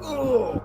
Oh.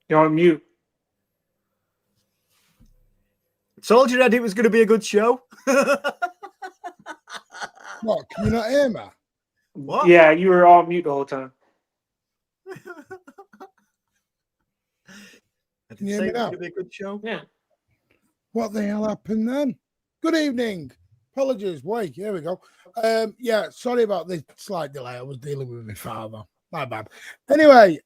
You're on mute. Told you, Ed, it was going to be a good show. What? Can you not hear me? What? Yeah, you were on mute the whole time. I Can didn't you say hear me it was now? going to be a good show. Yeah. What the hell happened then? Good evening. Apologies. Wait, here we go. Yeah, sorry about the slight delay. I was dealing with my father. My bad. Anyway,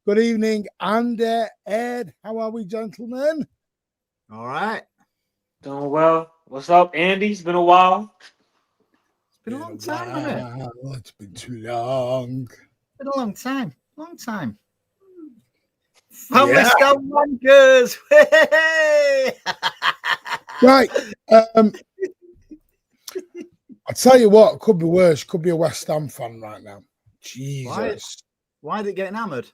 good evening, and Ed. How are we, gentlemen? All right. Doing well. What's up, Andy? It's been a while. It's been a long time, hasn't it? Wow, it's been too long. It's been a long time. Long time. Family Yeah. Scout Wankers. Hey! Right. I tell you what, could be worse. Could be a West Ham fan right now. Jesus. Why are they getting hammered?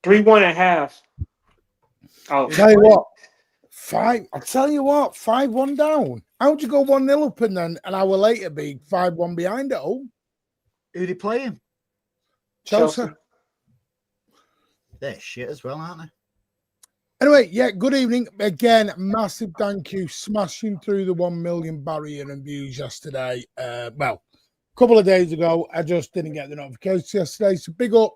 3-1 at half. Oh, Tell you what, I'll tell you what, 5-1 down. How'd you go 1-0 up and then an hour later be 5-1 behind at home? Who are they playing? Chelsea. They're shit as well, aren't they? Anyway, yeah, good evening. Again, massive thank you. Smashing through the 1 million barrier in views yesterday. Well, a couple of days ago. I just didn't get the notification yesterday. So big up.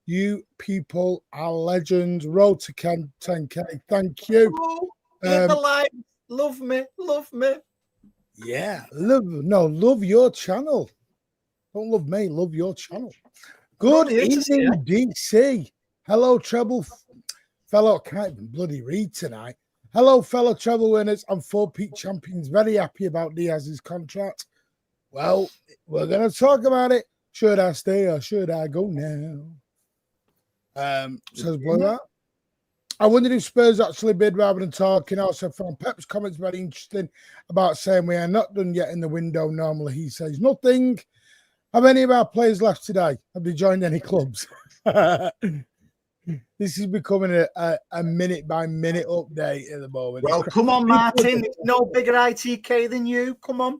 You people are legends. Road to 10K. Thank you. Oh, hit the like. Love me. Love me. Yeah. Love your channel. Don't love me. Love your channel. Good evening, DC. Hello, Treble. Fellow, I can't even bloody read tonight. Hello, fellow treble winners and 4-peat champions. Very happy about Diaz's contract. Well, we're going to talk about it. Should I stay or should I go now? Says Blue. I wondered if Spurs actually bid rather than talking. Also found Pep's comments very interesting about saying we are not done yet in the window. Normally he says nothing. Have any of our players left today? Have they joined any clubs? This is becoming a minute-by-minute update at the moment. Well, come on, Martin. There's no bigger ITK than you. Come on.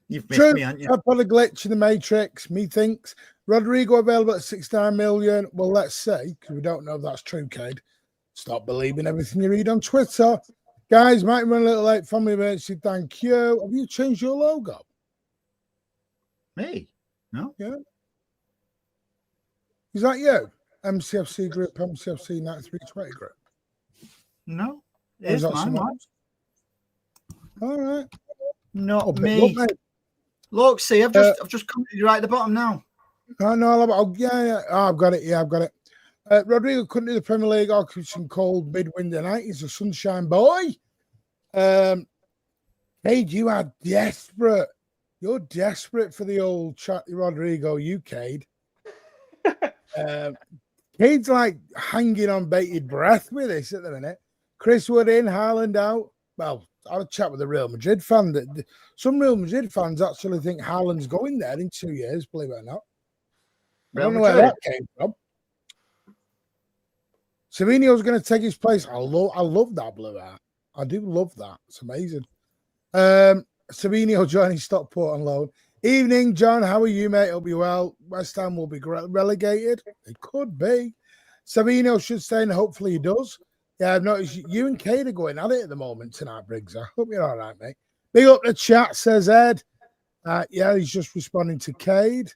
You've missed me, haven't you? Up on a glitch in the Matrix, methinks. Rodrigo available at 69 million. Well, let's see, because we don't know if that's true, Cade. Stop believing everything you read on Twitter. Guys, might run a little late. Family emergency. Thank you. Have you changed your logo? Me? No. Yeah. Is that you? MCFC Group, MCFC 9320 Group. No. Or is It's that mine. someone else? All right. Not I'll pick me. it up, mate. Look, see, I've just come to you right at the bottom now. No, yeah. Oh, I've got it. Yeah, I've got it. Rodrigo couldn't do the Premier League. I'll keep some cold midwinter night. He's a sunshine boy. Cade, you are desperate. You're desperate for the old chatty Rodrigo, you, Cade. Cade's like hanging on bated breath with this at the minute. Chris Wood in, Haaland out. Well, I had a chat with a Real Madrid fan. Some Real Madrid fans actually think Haaland's going there in 2 years, believe it or not. I don't know where that came from. Savinho's going to take his place. I love that blue art. I do love that. It's amazing. Savinho joining Stockport on loan. Evening, John. How are you, mate? Hope you well. West Ham will be relegated. It could be. Savinho should stay, and hopefully he does. Yeah, I've noticed you and Cade are going at it at the moment tonight, Briggs. I hope you're all right, mate. Big up the chat, says Ed. Yeah, he's just responding to Cade.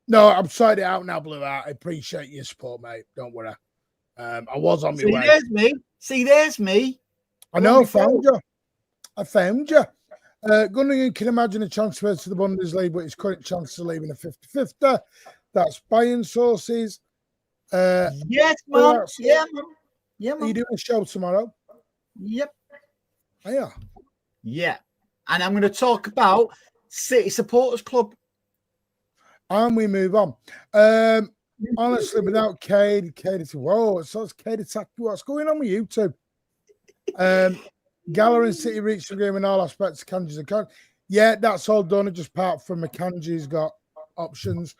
No, I'm sorting it out now, Blue Art. I appreciate your support, mate. Don't worry. I was on my way. There's me. I know, I found you. Gundogan can imagine a transfer to the Bundesliga, but his current chances of leaving are 50-50. That's Bayern sources. Yes, man. Yeah, man. Yeah, man. Are you doing a show tomorrow? Yep. Oh, yeah. Yeah. And I'm going to talk about City Supporters Club. And we move on. Honestly, without Cade, whoa, so it's Cade attack. What's going on with you two? Gallagher and City reached agreement in all aspects of Kanji's account. Yeah, that's all done. Just apart from Kanji's got options.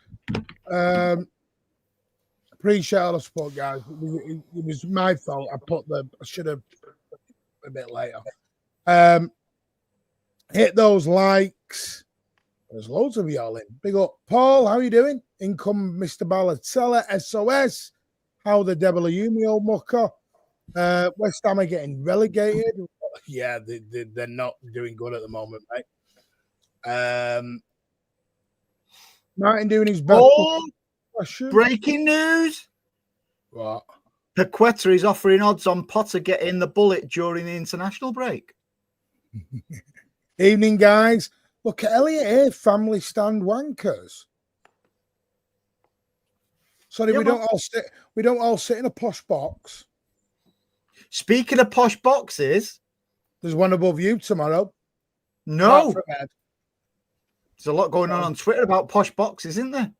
Appreciate all the support, guys. It was my fault. I should have a bit later. Hit those likes. There's loads of y'all in. Big up. Paul, how you doing? Income Mr. Balotelli, SOS. How the devil are you, me old mucker? West Ham are getting relegated. Yeah, they're not doing good at the moment, mate. Martin doing his best. Breaking news. What? Paqueta is offering odds on Potter getting the bullet during the international break. Evening, guys. Look at Elliot here, family stand wankers. Sorry, yeah, we don't all sit in a posh box. Speaking of posh boxes, there's one above you tomorrow. No. There's a lot going on Twitter about posh boxes, isn't there?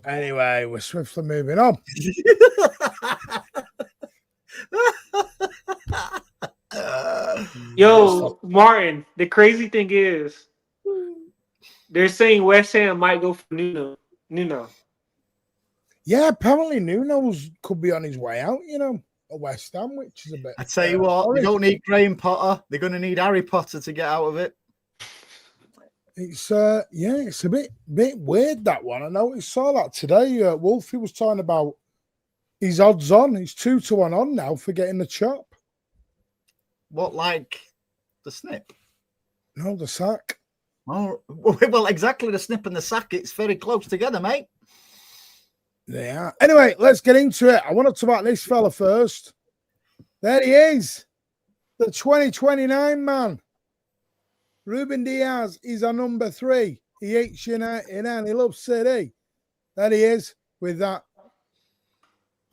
Anyway, we're swiftly moving on. Yo, Martin, the crazy thing is they're saying West Ham might go for Nuno. Yeah, apparently Nuno's could be on his way out, at West Ham, which is a bit. I tell you what, they don't need Graham Potter. They're going to need Harry Potter to get out of it. It's it's a bit weird, that one. I noticed saw that today. Wolfie was talking about his odds on. He's 2-1 on now for getting the chop. What, like the snip? No, the sack. Oh, well, exactly the snip and the sack. It's very close together, mate. They are. Anyway, let's get into it. I want to talk about this fella first. There he is, the 2029 man. Ruben Dias is our number 3. He hates United and he loves City. There he is with that.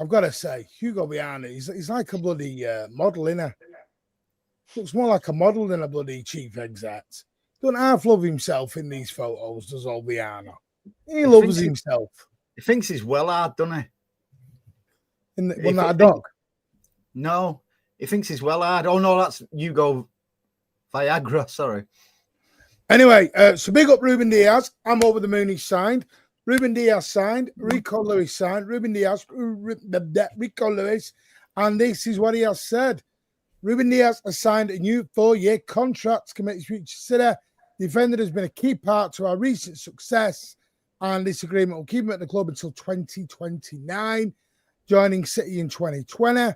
I've got to say, Hugo Viana, he's like a bloody model, innit? Looks more like a model than a bloody chief exec. Don't half love himself in these photos, does old Viana? He loves himself. He thinks he's well hard, doesn't he? Wasn't that a dog? No, he thinks he's well hard. Oh, no, that's Hugo Viagra, sorry. Anyway, so big up Ruben Dias. I'm over the moon. He's signed. Ruben Dias signed. Rico Lewis signed. Ruben Dias, Rico Lewis. And this is what he has said. Ruben Dias has signed a new 4-year contract to commit his future City. The defender has been a key part to our recent success, and this agreement will keep him at the club until 2029, joining City in 2020.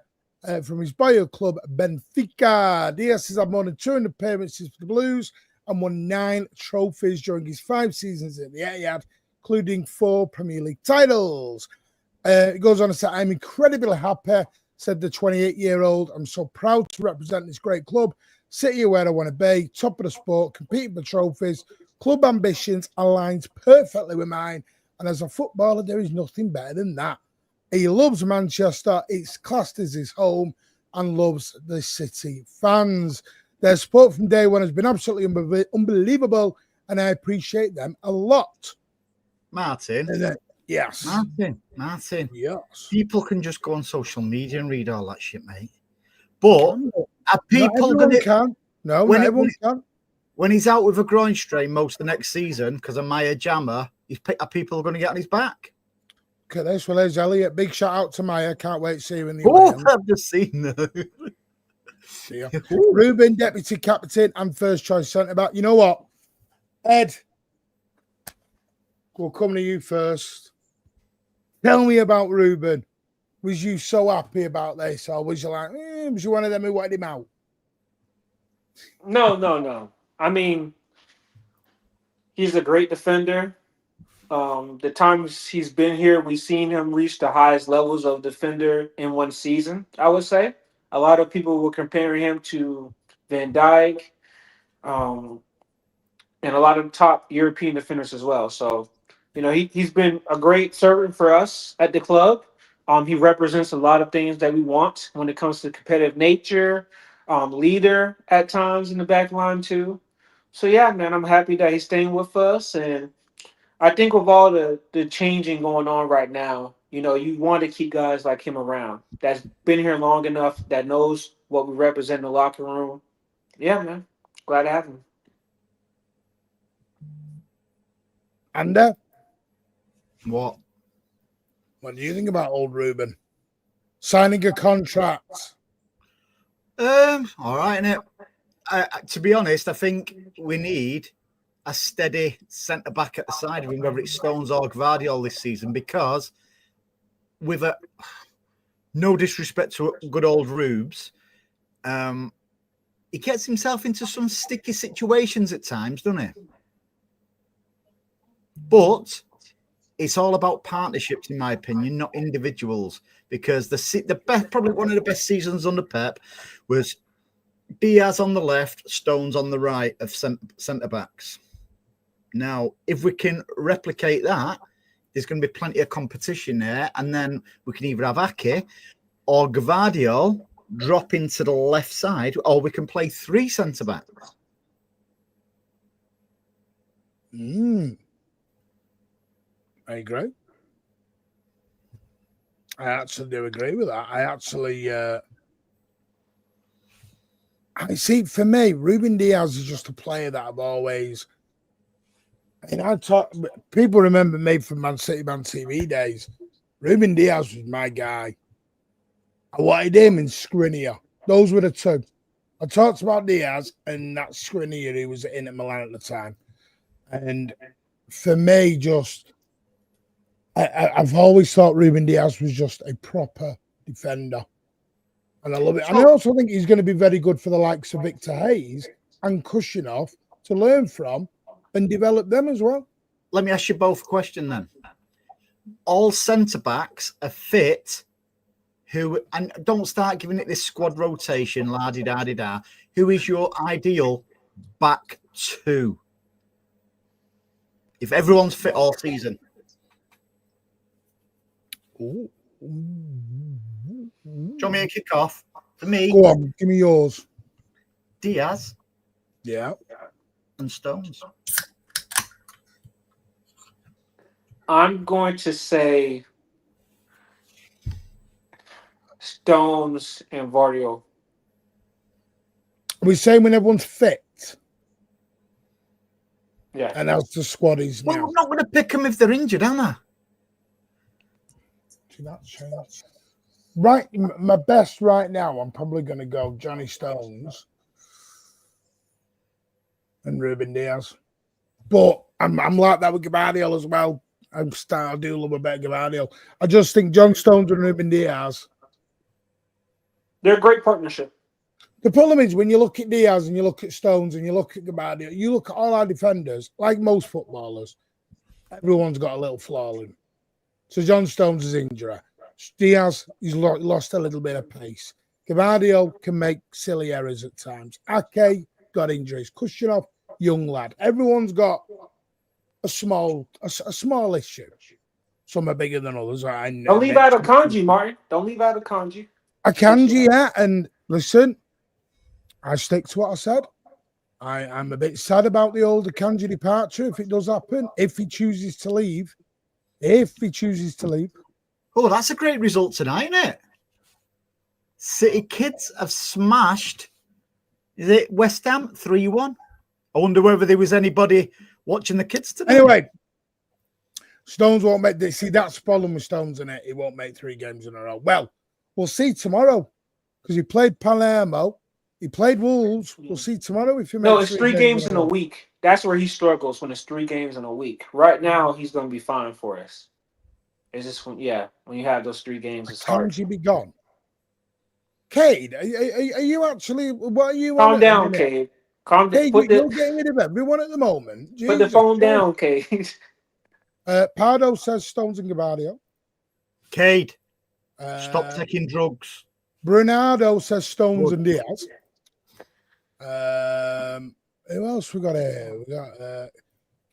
from his boyhood club, Benfica. Dias has had more than 200 appearances for the Blues and won 9 trophies during his 5 seasons at the Etihad, including 4 Premier League titles. It goes on to say, I'm incredibly happy, said the 28-year-old. I'm so proud to represent this great club. City where I want to be, top of the sport, competing for trophies. Club ambitions aligns perfectly with mine. And as a footballer, there is nothing better than that. He loves Manchester. It's classed as his home and loves the City fans. Their support from day one has been absolutely unbelievable, and I appreciate them a lot. Martin. Yes. Martin. Yes. People can just go on social media and read all that shit, mate. But are people going to... No, not everyone can. When he's out with a groin strain most of the next season because of Maya Jammer, are people going to get on his back? Okay, this. Well, there's Elliot. Big shout out to Maya. Can't wait to see you in the I've just seen that. Yeah. Ruben, deputy captain and first choice centre back. You know what? Ed, we'll come to you first. Tell me about Ruben. Was you so happy about this, or was you like, was you one of them who wanted him out? No. I mean, he's a great defender. The times he's been here, we've seen him reach the highest levels of defender in one season, I would say. A lot of people were comparing him to Van Dijk, and a lot of top European defenders as well. So, he's been a great servant for us at the club. He represents a lot of things that we want when it comes to competitive nature, leader at times in the back line too. So yeah, man, I'm happy that he's staying with us. And I think with all the changing going on right now, you want to keep guys like him around. That's been here long enough, that knows what we represent in the locker room. Yeah, man. Glad to have him. And what do you think about old Ruben signing a contract? All right, innit? To be honest, I think we need a steady centre back at the side of him, whether it's Stones or Guardiola this season, because with no disrespect to good old Rubes, he gets himself into some sticky situations at times, doesn't he? But it's all about partnerships, in my opinion, not individuals. Because the best, probably one of the best seasons under Pep was Diaz on the left, Stones on the right of centre backs. Now, if we can replicate that, there's going to be plenty of competition there, and then we can either have Ake or Gvardiol drop into the left side, or we can play 3 centre backs. I agree. I actually do agree with that. I see, for me, Ruben Dias is just a player that I've always... people remember me from Man City, Man TV days. Ruben Dias was my guy. I wanted him and Skriniar. Those were the 2. I talked about Diaz and that Skriniar who was in at Milan at the time. And for me, just... I've always thought Ruben Dias was just a proper defender. And I love it. And I also think he's going to be very good for the likes of Victor Hayes and Kushinov to learn from and develop them as well. Let me ask you both a question then. All centre-backs are fit, and don't start giving it this squad rotation, la-di-da-di-da. Who is your ideal back 2? If everyone's fit all season. Ooh. Do you want me to kick off? For me, go on, give me yours. Diaz, yeah, and Stones. I'm going to say Stones and Vardio. Are we saying when everyone's fit? Yeah. And as the squad is now. Well, I'm not going to pick them if they're injured, am I? That change. Right, my best right now, I'm probably going to go Johnny Stones and Ruben Dias. But I'm like that with Gvardiol as well. I do love a bit of Gvardiol. I just think John Stones and Ruben Dias They're a great partnership. The problem is when you look at Diaz and you look at Stones and you look at Gabardio, you look at all our defenders, like most footballers, everyone's got a little flaw in. So John Stones is injured. Diaz, he's lost a little bit of pace. Gabardio can make silly errors at times. Ake got injuries. Kushyanov, young lad. Everyone's got a small issue. Some are bigger than others. Don't leave out Akanji, Martin. Don't leave out Akanji. Akanji, yeah. And listen, I stick to what I said. I'm a bit sad about the old Akanji departure if it does happen. If he chooses to leave. Oh, that's a great result tonight, isn't it? City kids have smashed, is it West Ham 3-1? I wonder whether there was anybody watching the kids today. Anyway, Stones won't make this. See, that's the problem with Stones, in it. He won't make 3 games in a row. Well, we'll see tomorrow because he played Palermo. He played Wolves. We'll see tomorrow if he makes. No, it's 3 games in a week. That's where he struggles, when it's 3 games in a week. Right now, he's going to be fine for us. It's just when you have those 3 games, it's hard. Can't you be gone? Cade, are you actually? What are you? Calm down, Cade. Calm down. You're getting rid of everyone at the moment. Put the phone down, Cade. Pardo says Stones and Gabardio. Cade, stop taking drugs. Bernardo says Stones and Diaz. Who else we got here? We got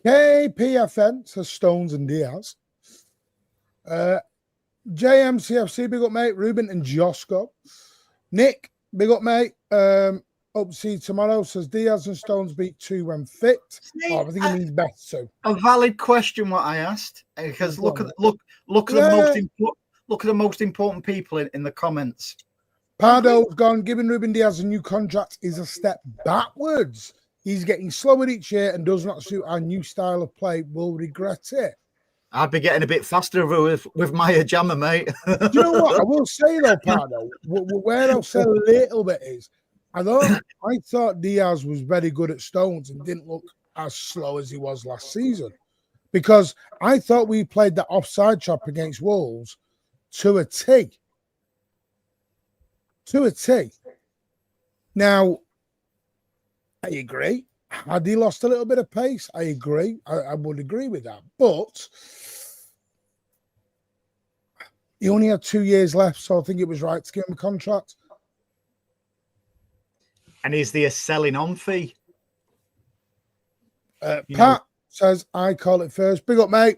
KPFN says Stones and Diaz. JMCFC, big up, mate. Ruben and Josco. Nick, big up, mate. Up to see you tomorrow. Says Diaz and Stones beat 2 when fit. I think it means best so. A valid question what I asked, because look at the most important people in the comments. Pardo's gone. Giving Ruben Diaz a new contract is a step backwards. He's getting slower each year and does not suit our new style of play. We'll regret it. I'd be getting a bit faster with Maya Jammer, mate. Do you know what? I will say, though, Pardo, where I'll say a little bit is, I thought Diaz was very good at Stones and didn't look as slow as he was last season. Because I thought we played that offside trap against Wolves to a T. To a T. Now, I agree. Had he lost a little bit of pace? I agree. I would agree with that. But he only had 2 years left, so I think it was right to give him a contract. And is there a selling on fee? Pat says, I call it first. Big up, mate.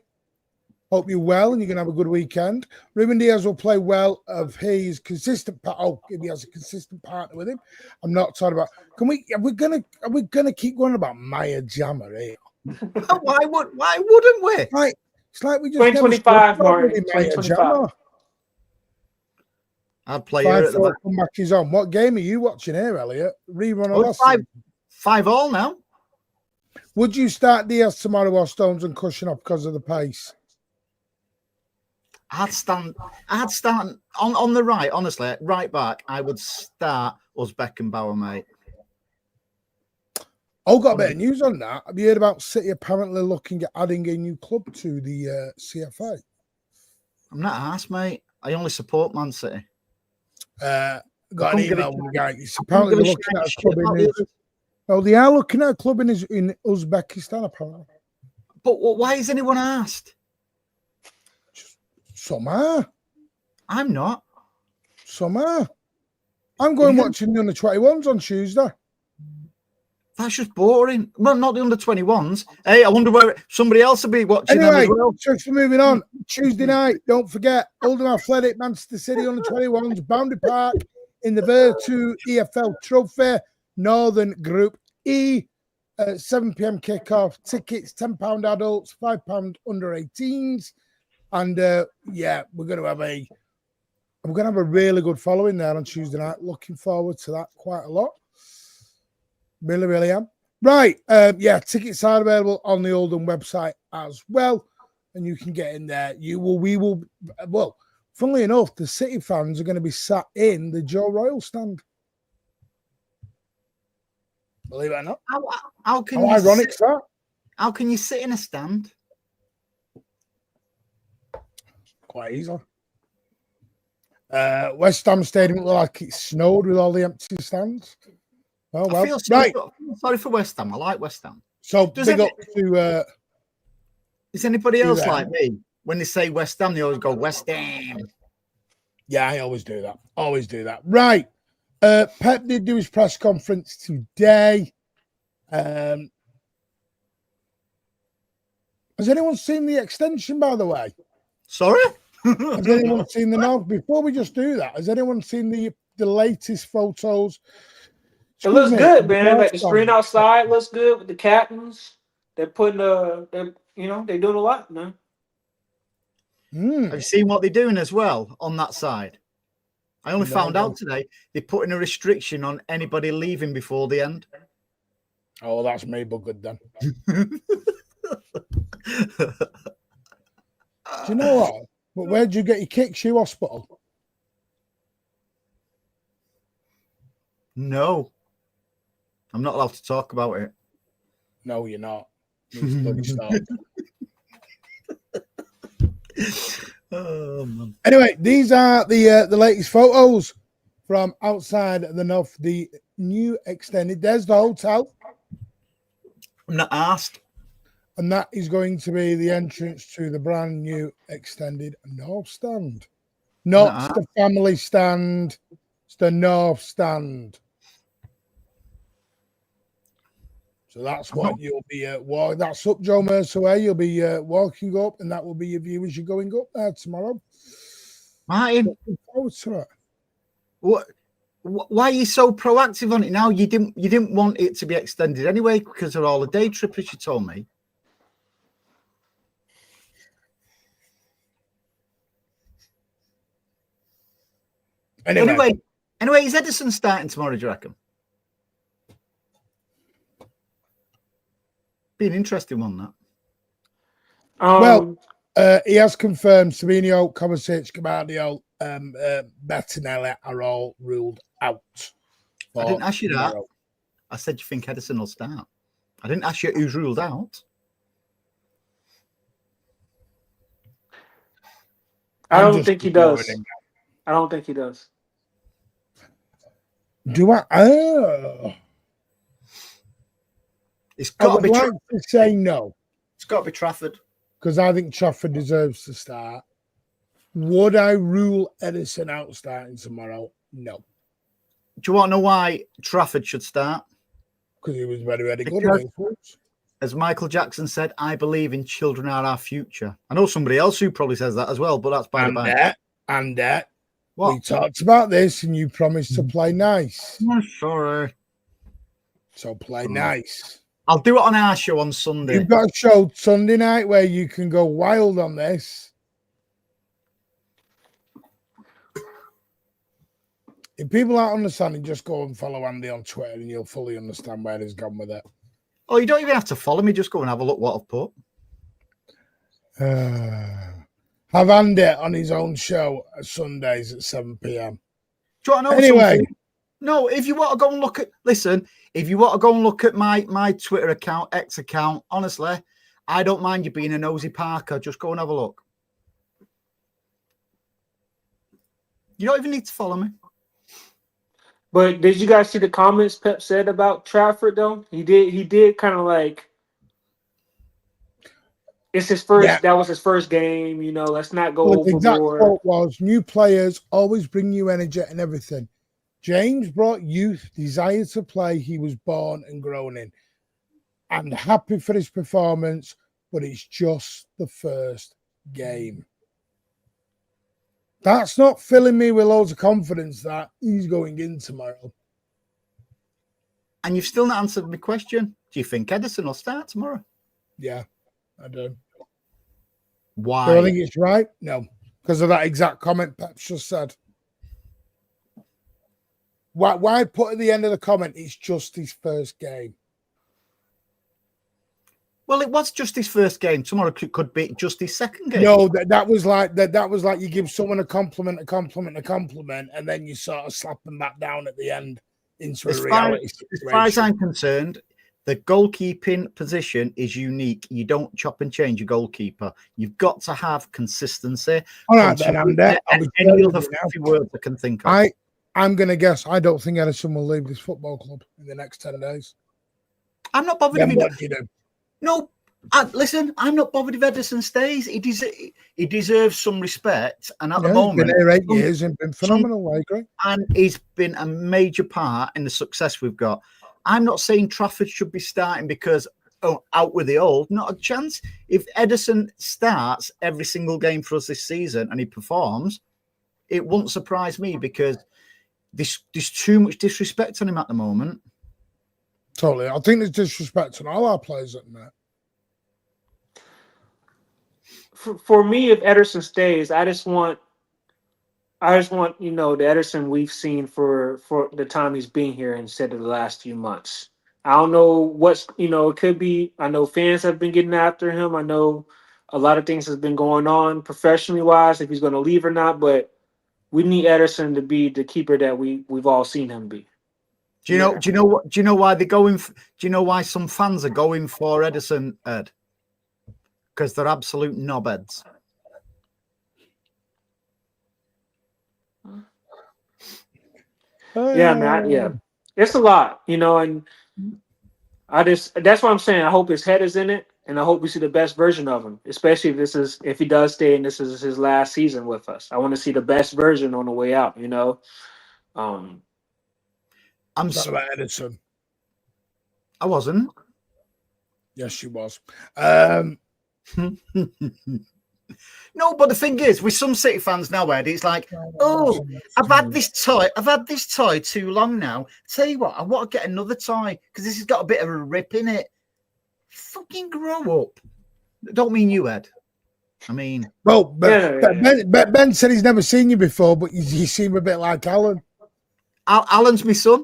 Hope you're well and you're going to have a good weekend. Ruben Diaz will play well if he's consistent. If he has a consistent partner with him. I'm not talking about. Are we gonna keep going about Maya Jammer here? Why wouldn't we? It's like we just 2025, Martin. 2025. I'd play her at the back. Comeback is on. What game are you watching here, Elliot? Rerun of last season. 5-5 now. Would you start Diaz tomorrow or Stones and cushion up because of the pace? I'd stand on the right, honestly, right back. I would start Uzbekkenbauer, mate. Oh, got a bit of news on that. Have you heard about City apparently looking at adding a new club to the CFA? I'm not asked, mate. I only support Man City. Got an email from the guy. He's apparently looking at a club in his... Oh, they are looking at a club in Uzbekistan, apparently. But why is anyone asked? Some are. I'm not. Some are. I'm going watching the under-21s on Tuesday. That's just boring. Well, not the under-21s. Hey, I wonder where somebody else will be watching them as well. So for moving on, Tuesday night, don't forget, Oldham Athletic, Manchester City under-21s, Boundary Park in the Virtu EFL Trophy, Northern Group E, 7 p.m. kickoff. Tickets, £10 adults, £5 under 18s. And we're going to have a really good following there on Tuesday night. Looking forward to that quite a lot. Really, really am. Right. Tickets are available on the Oldham website as well. And you can get in there. Funnily enough, the City fans are going to be sat in the Joe Royal stand. Believe it or not. How ironic is that? How can you sit in a stand? Quite easily. West Ham Stadium looked like it snowed with all the empty stands. Oh, well. I feel sorry for West Ham. I like West Ham. So big up to... is anybody else like me? When they say West Ham, they always go West Ham. Yeah, I always do that. Always do that. Right. Pep did do his press conference today. Has anyone seen the extension, by the way? Sorry? Has anyone seen the now? Before we just do that, has anyone seen the latest photos? It looks good, man. Like the screen outside looks good with the captains. They're putting they're doing a lot, man. Have you seen what they're doing as well on that side? I only found out today they're putting a restriction on anybody leaving before the end. Oh, that's me, but good then. Do you know what? But where'd you get your kick? Shoe hospital? No. I'm not allowed to talk about it. No, you're not. Stop. Oh, man. Anyway, these are the latest photos from outside the North, the new extended. There's the hotel. I'm not asked. And that is going to be the entrance to the brand new extended North stand. Not the family stand. It's the North stand. So that's what you'll be that's up Joe Mercer way. You'll be walking up, and that will be your view as you're going up there tomorrow. Martin, looking forward to it. Why are you so proactive on it now? You didn't want it to be extended anyway because of all the day trippers you told me. Anyway, is Ederson starting tomorrow, do you reckon? Be an interesting one, that. He has confirmed Savinho, Kovacic, Gabardio, Bettinelli are all ruled out. I didn't ask you that. I said you think Ederson will start. I didn't ask you who's ruled out. I don't think he does. I don't think he does. Do I? Oh. It's got to be like to say no. It's got to be Trafford. Because I think Trafford deserves to start. Would I rule Ederson out starting tomorrow? No. Do you want to know why Trafford should start? Because he was very, very good. As Michael Jackson said, I believe in children are our future. I know somebody else who probably says that as well, but that's by the by. And we talked about this, and you promised to play nice. Oh, sorry. So play nice. I'll do it on our show on Sunday. You've got a show Sunday night where you can go wild on this. If people aren't understanding, just go and follow Andy on Twitter and you'll fully understand where he's gone with it. Oh, you don't even have to follow me. Just go and have a look what I've put. Have Andy on his own show Sundays at 7 p.m. Do you want to know something? No, if you want to go and look at... Listen, if you want to go and look at my Twitter account, X account, honestly, I don't mind you being a nosy Parker. Just go and have a look. You don't even need to follow me. But did you guys see the comments Pep said about Trafford, though? He did kind of like... It's his first... Yeah. That was his first game, you know. Let's not go overboard. The exact quote was, new players always bring you energy and everything. James brought youth, desire to play. He was born and grown in. I'm happy for his performance, but it's just the first game. That's not filling me with loads of confidence that he's going in tomorrow. And you've still not answered my question. Do you think Ederson will start tomorrow? Yeah, I do. Why? Do I think it's right? No. Because of that exact comment Pep just said. Why put at the end of the comment, it's just his first game? Well, it was just his first game. Tomorrow could be just his second game. No, that was like you give someone a compliment, and then you sort of slap them back down at the end into a reality situation. As far as I'm concerned, The goalkeeping position is unique. You don't chop and change your goalkeeper. You've got to have consistency. All right, then I'm there. Any other fluffy words I can think of. I'm going to guess. I don't think Ederson will leave this football club in the next 10 days. I'm not bothered Then if what do you do? No, listen, I'm not bothered if Ederson stays. He deserves some respect. And at the moment, he's been here 8 years and been phenomenal. I agree. And he's been a major part in the success we've got. I'm not saying Trafford should be starting because out with the old. Not a chance. If Ederson starts every single game for us this season and he performs, it won't surprise me because there's too much disrespect on him at the moment. Totally. I think there's disrespect on all our players at the minute. For me, if Ederson stays, I just want the Ederson we've seen for the time he's been here instead of the last few months. I don't know what's it could be. I know fans have been getting after him. I know a lot of things has been going on professionally wise, if he's going to leave or not. But we need Ederson to be the keeper that we've all seen him be. Do you know why they're going? Do you know why some fans are going for Ederson, Ed? Because they're absolute knobheads. Yeah, man. Yeah, it's a lot, and that's what I'm saying. I hope his head is in it, and I hope we see the best version of him, especially if he does stay and this is his last season with us. I want to see the best version on the way out. I'm not about Ederson. I wasn't. Yes, she was. No, but the thing is, with some City fans now, Ed, it's like, oh, I've had this toy too long now. Tell you what, I want to get another toy because this has got a bit of a rip in it. Fucking grow up. Don't mean you, Ed. I mean, well, Ben said he's never seen you before, but you seem a bit like Alan. Alan's my son.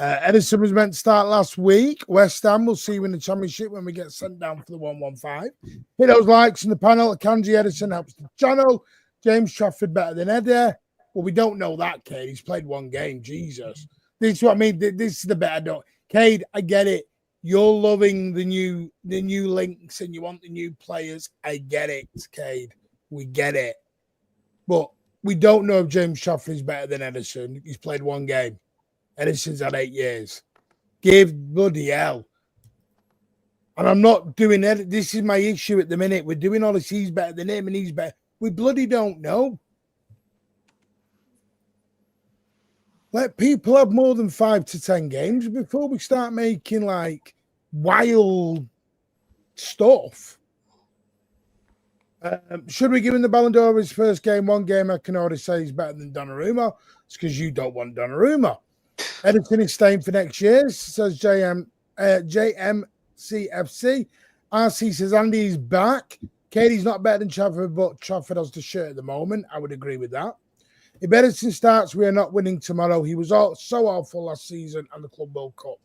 Ederson was meant to start last week. West Ham will see you in the Championship when we get sent down for the 115. Hit those likes in the panel. Kanji Ederson helps the channel. James Trafford better than Eddie. Well, we don't know that, Cade. He's played one game. Jesus. This is what I mean. This is the bit I don't. Cade, I get it. You're loving the new links and you want the new players. I get it, Cade. We get it. But we don't know if James Trafford is better than Ederson. He's played one game. Ederson's had 8 years. Give bloody hell. And I'm not doing it. This is my issue at the minute. We're doing all this. He's better than him and he's better. We bloody don't know. Let people have more than 5 to 10 games before we start making like wild stuff. Should we give him the Ballon d'Or his first game? One game I can already say he's better than Donnarumma. It's because you don't want Donnarumma. Ederson is staying for next year, says JMCFC. RC says Andy is back. Katie's not better than Trafford, but Trafford has the shirt at the moment. I would agree with that. If Ederson starts, we are not winning tomorrow. He was so awful last season and the Club World Cup.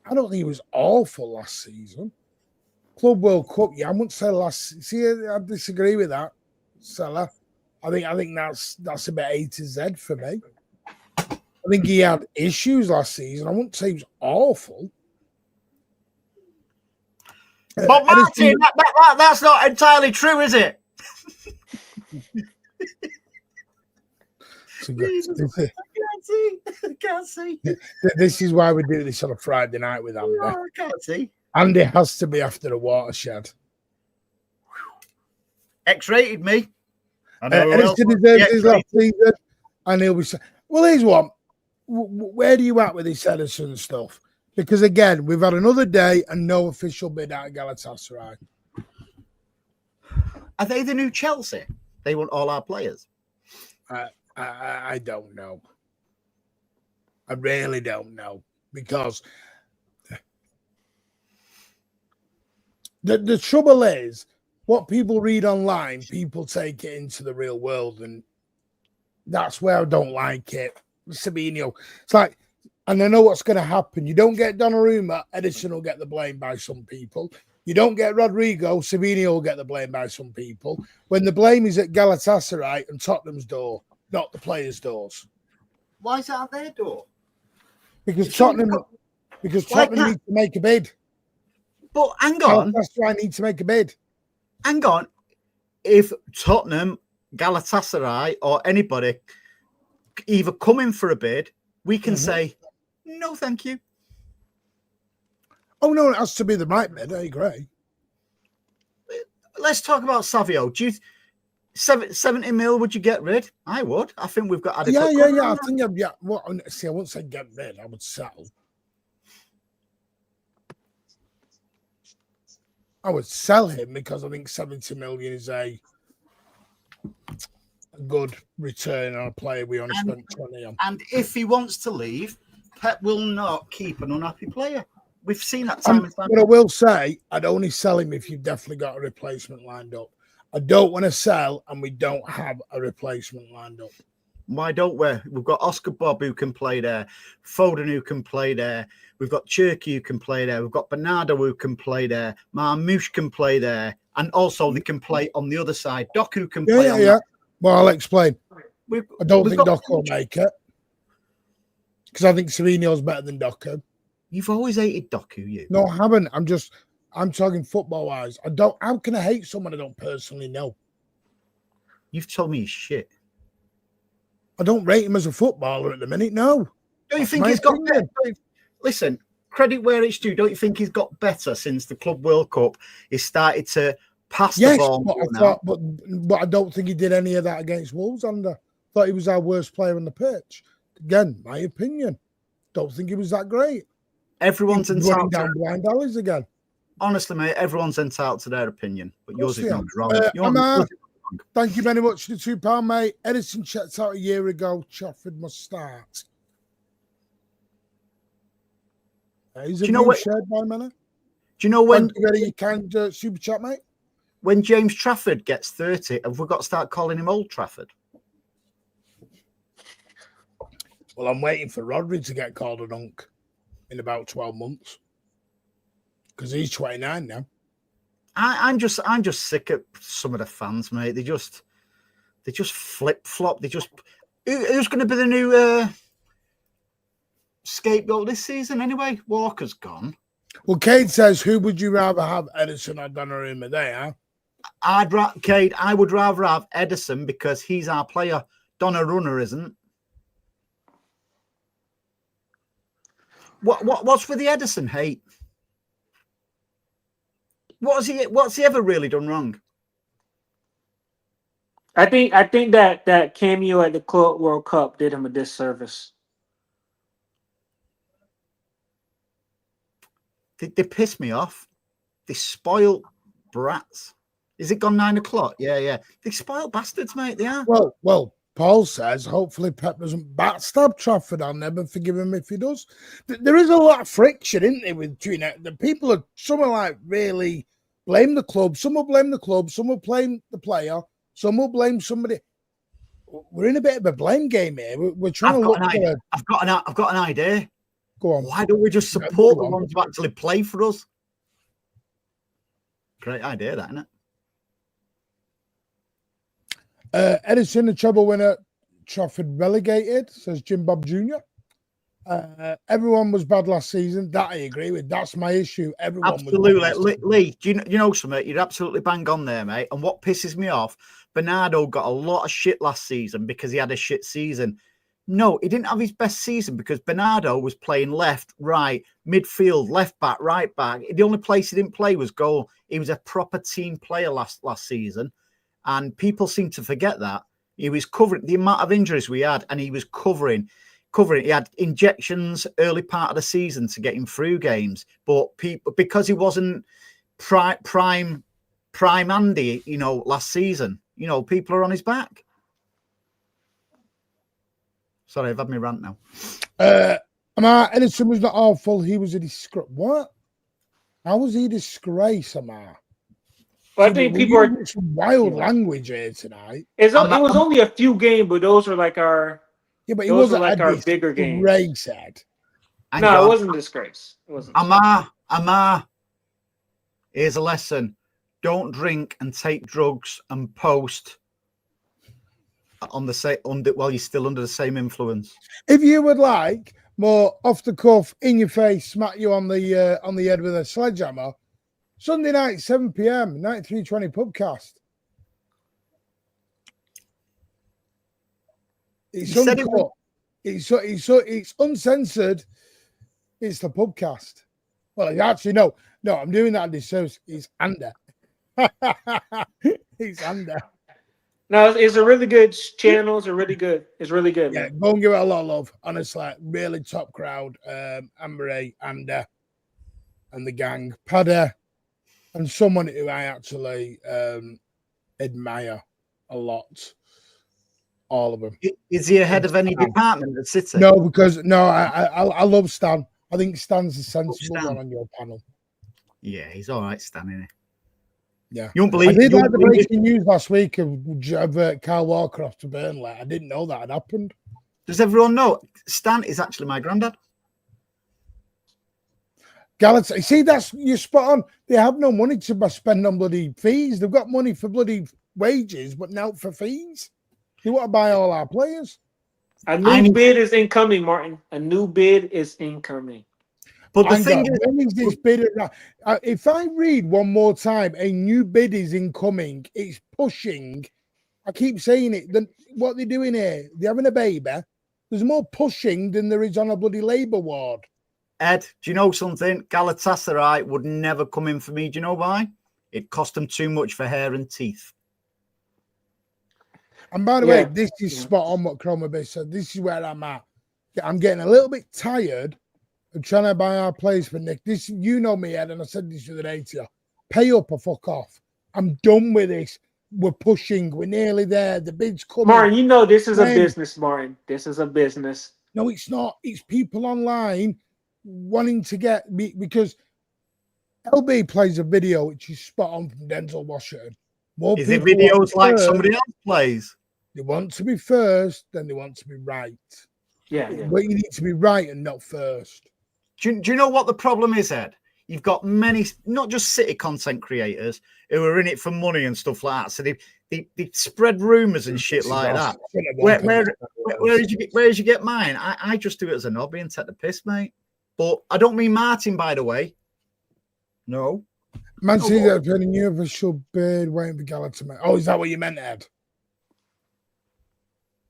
I don't think he was awful last season. Club World Cup, yeah, I wouldn't say last. See, I disagree with that, Salah. I think that's a bit A to Z for me. I think he had issues last season. I wouldn't say he was awful. But Martin, that's not entirely true, is it? I can't see. This is why we do this on a Friday night with Andy. I can't see. Andy has to be after a watershed. X-rated me. Ederson deserves his last season, and he'll be. Well, here's one. Where do you at with this Ederson stuff? Because again, we've had another day and no official bid out of Galatasaray. Are they the new Chelsea? They want all our players. I don't know. I really don't know because the trouble is what people read online, people take it into the real world, and that's where I don't like it. Savinho, it's like, and I know what's going to happen. You don't get Donnarumma, Ederson will get the blame by some people. You don't get Rodrigo, Savinho will get the blame by some people. When the blame is at Galatasaray and Tottenham's door, not the players' doors. Why is that their door? Because Tottenham need to make a bid. But hang on. Galatasaray need to make a bid. Hang on. If Tottenham, Galatasaray, or anybody either come in for a bid, we can say, no, thank you. Oh, no, it has to be the right bid. I agree. Let's talk about Savinho. Do you 70 mil, would you get rid? I would. I think we've got adequate. Yeah. I think, Well, see, I wouldn't say get rid. I would sell. I would sell him because I think 70 million is a good return on a player we only spent 20 on. And if he wants to leave, Pep will not keep an unhappy player. We've seen that time and time. But I will say, I'd only sell him if you've definitely got a replacement lined up. I don't want to sell and we don't have a replacement lined up. Why don't we? We've got Oscar Bob who can play there, Foden who can play there. We've got Cherky who can play there. We've got Bernardo who can play there. Marmouche can play there. And also they can play on the other side. Doku can play on that. Well, I'll explain. I don't think Doku will make it. Because I think Savinho's better than Doku. You've always hated Doku, you. No, I haven't. I'm talking football-wise. How can I hate someone I don't personally know? You've told me he's shit. I don't rate him as a footballer at the minute, no. Don't you think he's got better? Listen, credit where it's due. Don't you think he's got better since the Club World Cup? He started to pass the ball. But I don't think he did any of that against Wolves. I thought he was our worst player on the pitch. Again, my opinion. Don't think he was that great. Everyone's entitled down blind alleys again. Honestly, mate, everyone's entitled to their opinion, but yours is not wrong. Thank you very much for the £2, mate. Ederson checked out a year ago. Trafford must start. Do you know what? Shared by Manor? Do you know when? You can super chat, mate. When James Trafford gets 30, have we got to start calling him Old Trafford? Well, I'm waiting for Rodri to get called an unk in about 12 months because he's 29 now. I'm just sick of some of the fans, mate. They just flip flop. Who's going to be the new scapegoat this season anyway? Walker's gone. Well, Cade says, who would you rather have, Ederson or Donnarumma? There, Cade, I would rather have Ederson because he's our player. Donnarumma isn't. What's with the Ederson hate? What's he ever really done wrong? I think that cameo at the Club World Cup did him a disservice. They piss me off. They spoiled brats. Is it gone 9 o'clock? Yeah. They spoiled bastards, mate. They are. Well, Paul says, hopefully Pep doesn't backstab Trafford. I'll never forgive him if he does. There is a lot of friction, isn't there, between the people. Some are like really blame the club. Some will blame the club. Some will blame the player. Some will blame somebody. We're in a bit of a blame game here. We're trying to look. I've got an idea. Go on. Why don't we just support the ones who actually play for us? Great idea, that, isn't it? Ederson, the treble winner, Trafford relegated, says Jim Bob Jr. Everyone was bad last season. That I agree with. That's my issue. Everyone absolutely. Was Lee, do you know something? You're absolutely bang on there, mate. And what pisses me off, Bernardo got a lot of shit last season because he had a shit season. No, he didn't have his best season because Bernardo was playing left, right, midfield, left back, right back. The only place he didn't play was goal. He was a proper team player last season. And people seem to forget that. He was covering the amount of injuries we had, and he was covering. He had injections early part of the season to get him through games. But people, because he wasn't prime Andy, last season, people are on his back. Sorry, I've had my rant now. Ederson was not awful. He was a disgrace. What? How was he a disgrace, Amar? Well, I think people are some wild language here tonight. It was only a few games, but those are like our but it wasn't like our bigger games. Ray said. No, it wasn't a disgrace. It wasn't. Amar, here's a lesson: don't drink and take drugs and post on the while you're still under the same influence. If you would like more off the cuff, in your face, smack you on the head with a sledgehammer. Sunday night, 7 p.m. 9320 Pubcast. It's uncut. It's uncensored. It's the Pubcast. Well, actually, no, I'm doing that. This shows it's under. It's under. No, it's a really good channel. It's really good. Yeah, man. go and give it a lot of love. Honestly, really top crowd. Amber A, Ander, and the gang. Padder, and someone who I actually admire a lot. All of them. Is he ahead of any department at City? No, because I love Stan. I think Stan's a sensible one on your panel. Yeah, he's all right, Stan, isn't he? Yeah. You won't believe. I did like the breaking news last week of Kyle Walker off to Burnley. I didn't know that had happened. Does everyone know Stan is actually my granddad? Galatasaray. See, you're spot on. They have no money to spend on bloody fees. They've got money for bloody wages, but now for fees. They want to buy all our players. A new bid is incoming, Martin. A new bid is incoming. But the thing is, when is this bid? If I read one more time, a new bid is incoming. It's pushing. I keep saying it. What they're doing here, they're having a baby. There's more pushing than there is on a bloody Labour ward. Ed, do you know something? Galatasaray would never come in for me. Do you know why? It cost them too much for hair and teeth. And by the way, this is spot on what Chroma Bay said. This is where I'm at. I'm getting a little bit tired of trying to buy our players for Nick. This, you know me, Ed, and I said this the other day to you. Pay up or fuck off. I'm done with this. We're pushing. We're nearly there. The bid's coming. Martin, you know this is a business, Martin. This is a business. No, it's not. It's people online wanting to get... Because LB plays a video which is spot on from Denzel Washington. Is it videos like somebody else plays? They want to be first, then they want to be right. Yeah. But you need to be right and not first. Do you know what the problem is, Ed? You've got many, not just City content creators who are in it for money and stuff like that. So they spread rumours and shit like that. Where did you get mine? I just do it as a hobby and take the piss, mate. But I don't mean Martin, by the way. No. Man City are playing new official bid waiting for Galatasaray. Oh, is that what you meant, Ed?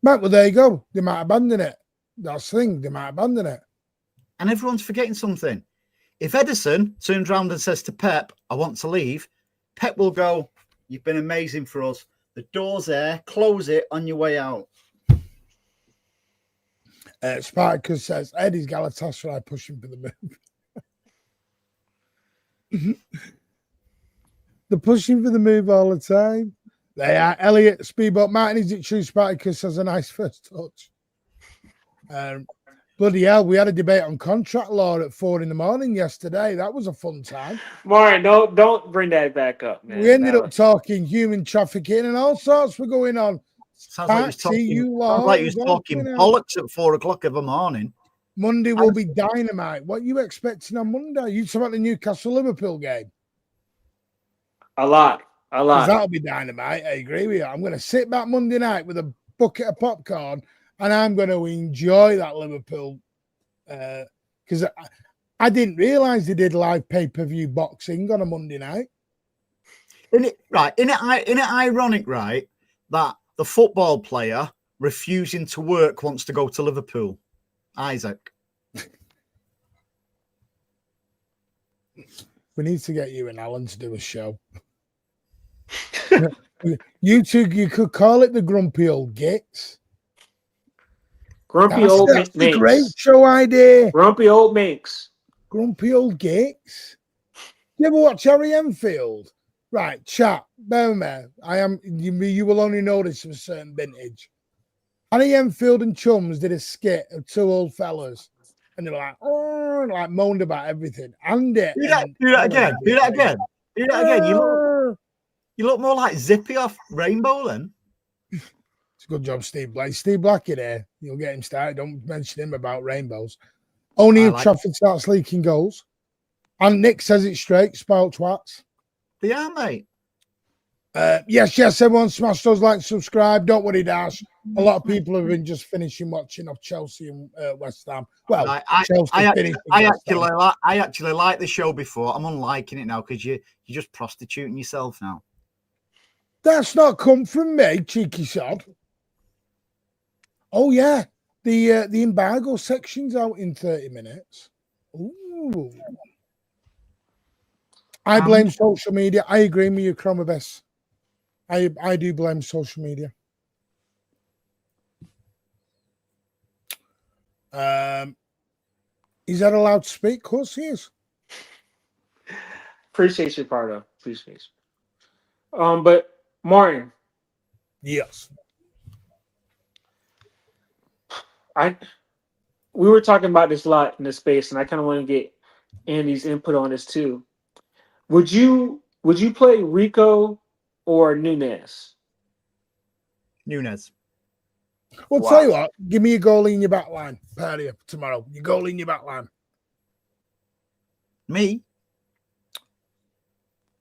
Right, well, there you go. They might abandon it. That's the thing. They might abandon it. And everyone's forgetting something. If Ederson turns around and says to Pep, I want to leave, Pep will go, you've been amazing for us. The door's there. Close it on your way out. Spartacus says, Eddie's Galatasaray pushing for the move. They're pushing for the move all the time. They are. Elliot, Speedboat, Martin, is it true Spartacus has a nice first touch? Bloody hell, we had a debate on contract law at 4 a.m. yesterday. That was a fun time. Martin, don't bring that back up, man. We ended up talking human trafficking and all sorts were going on. Sounds like he was talking bollocks at 4 o'clock every morning. Monday will be dynamite. What are you expecting on Monday? You talking about the Newcastle-Liverpool game? A lot. That'll be dynamite. I agree with you. I'm going to sit back Monday night with a bucket of popcorn and I'm going to enjoy that Liverpool because I didn't realise they did live pay-per-view boxing on a Monday night. Isn't it ironic, right, that the football player refusing to work wants to go to Liverpool? Isaac. We need to get you and Alan to do a show. You two, you could call it the Grumpy Old Gits. That's a great show idea. Grumpy Old Minx. Grumpy Old Gits. You ever watch Harry Enfield? Right, chat. Bear me. You will only know this from a certain vintage. Harry Enfield and Chums did a skit of two old fellas. And they were like, oh, like moaned about everything. And do that again. You look more like Zippy off Rainbow then. It's a good job, Steve Black. Steve Black in here. You'll get him started. Don't mention him about rainbows. Only if Trafford starts leaking goals. And Nick says it straight, spoiled twats. They are, mate. Yes, everyone smash those likes, subscribe. Don't worry, Dash. A lot of people have been just finishing watching of Chelsea and West Ham. Well, Chelsea finishing. I actually liked the show before. I'm unliking it now because you're just prostituting yourself now. That's not come from me, cheeky sod. Oh yeah, the embargo section's out in 30 minutes. Ooh. I blame social media. I agree with you, Chromabess. I do blame social media. Is that allowed to speak? Of course he is. Appreciate you, Pardo. Appreciate you. But Martin. Yes. We were talking about this a lot in the space, and I kind of want to get Andy's input on this too. Would you play Rico or Nunez? Nunez. Well, tell you what, give me a goalie in your back line, Paddy, tomorrow. Your goalie in your back line. Me?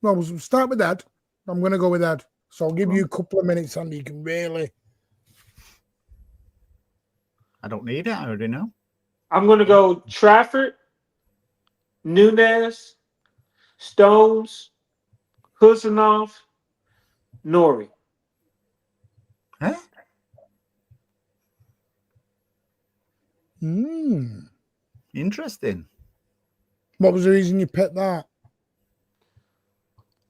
No, we'll start with that. I'm going to go with that. So I'll give you a couple of minutes, and you can really. I don't need it. I already know. I'm going to go Trafford, Nunez, Stones, Husanov, Nori. Huh? Interesting. What was the reason you picked that?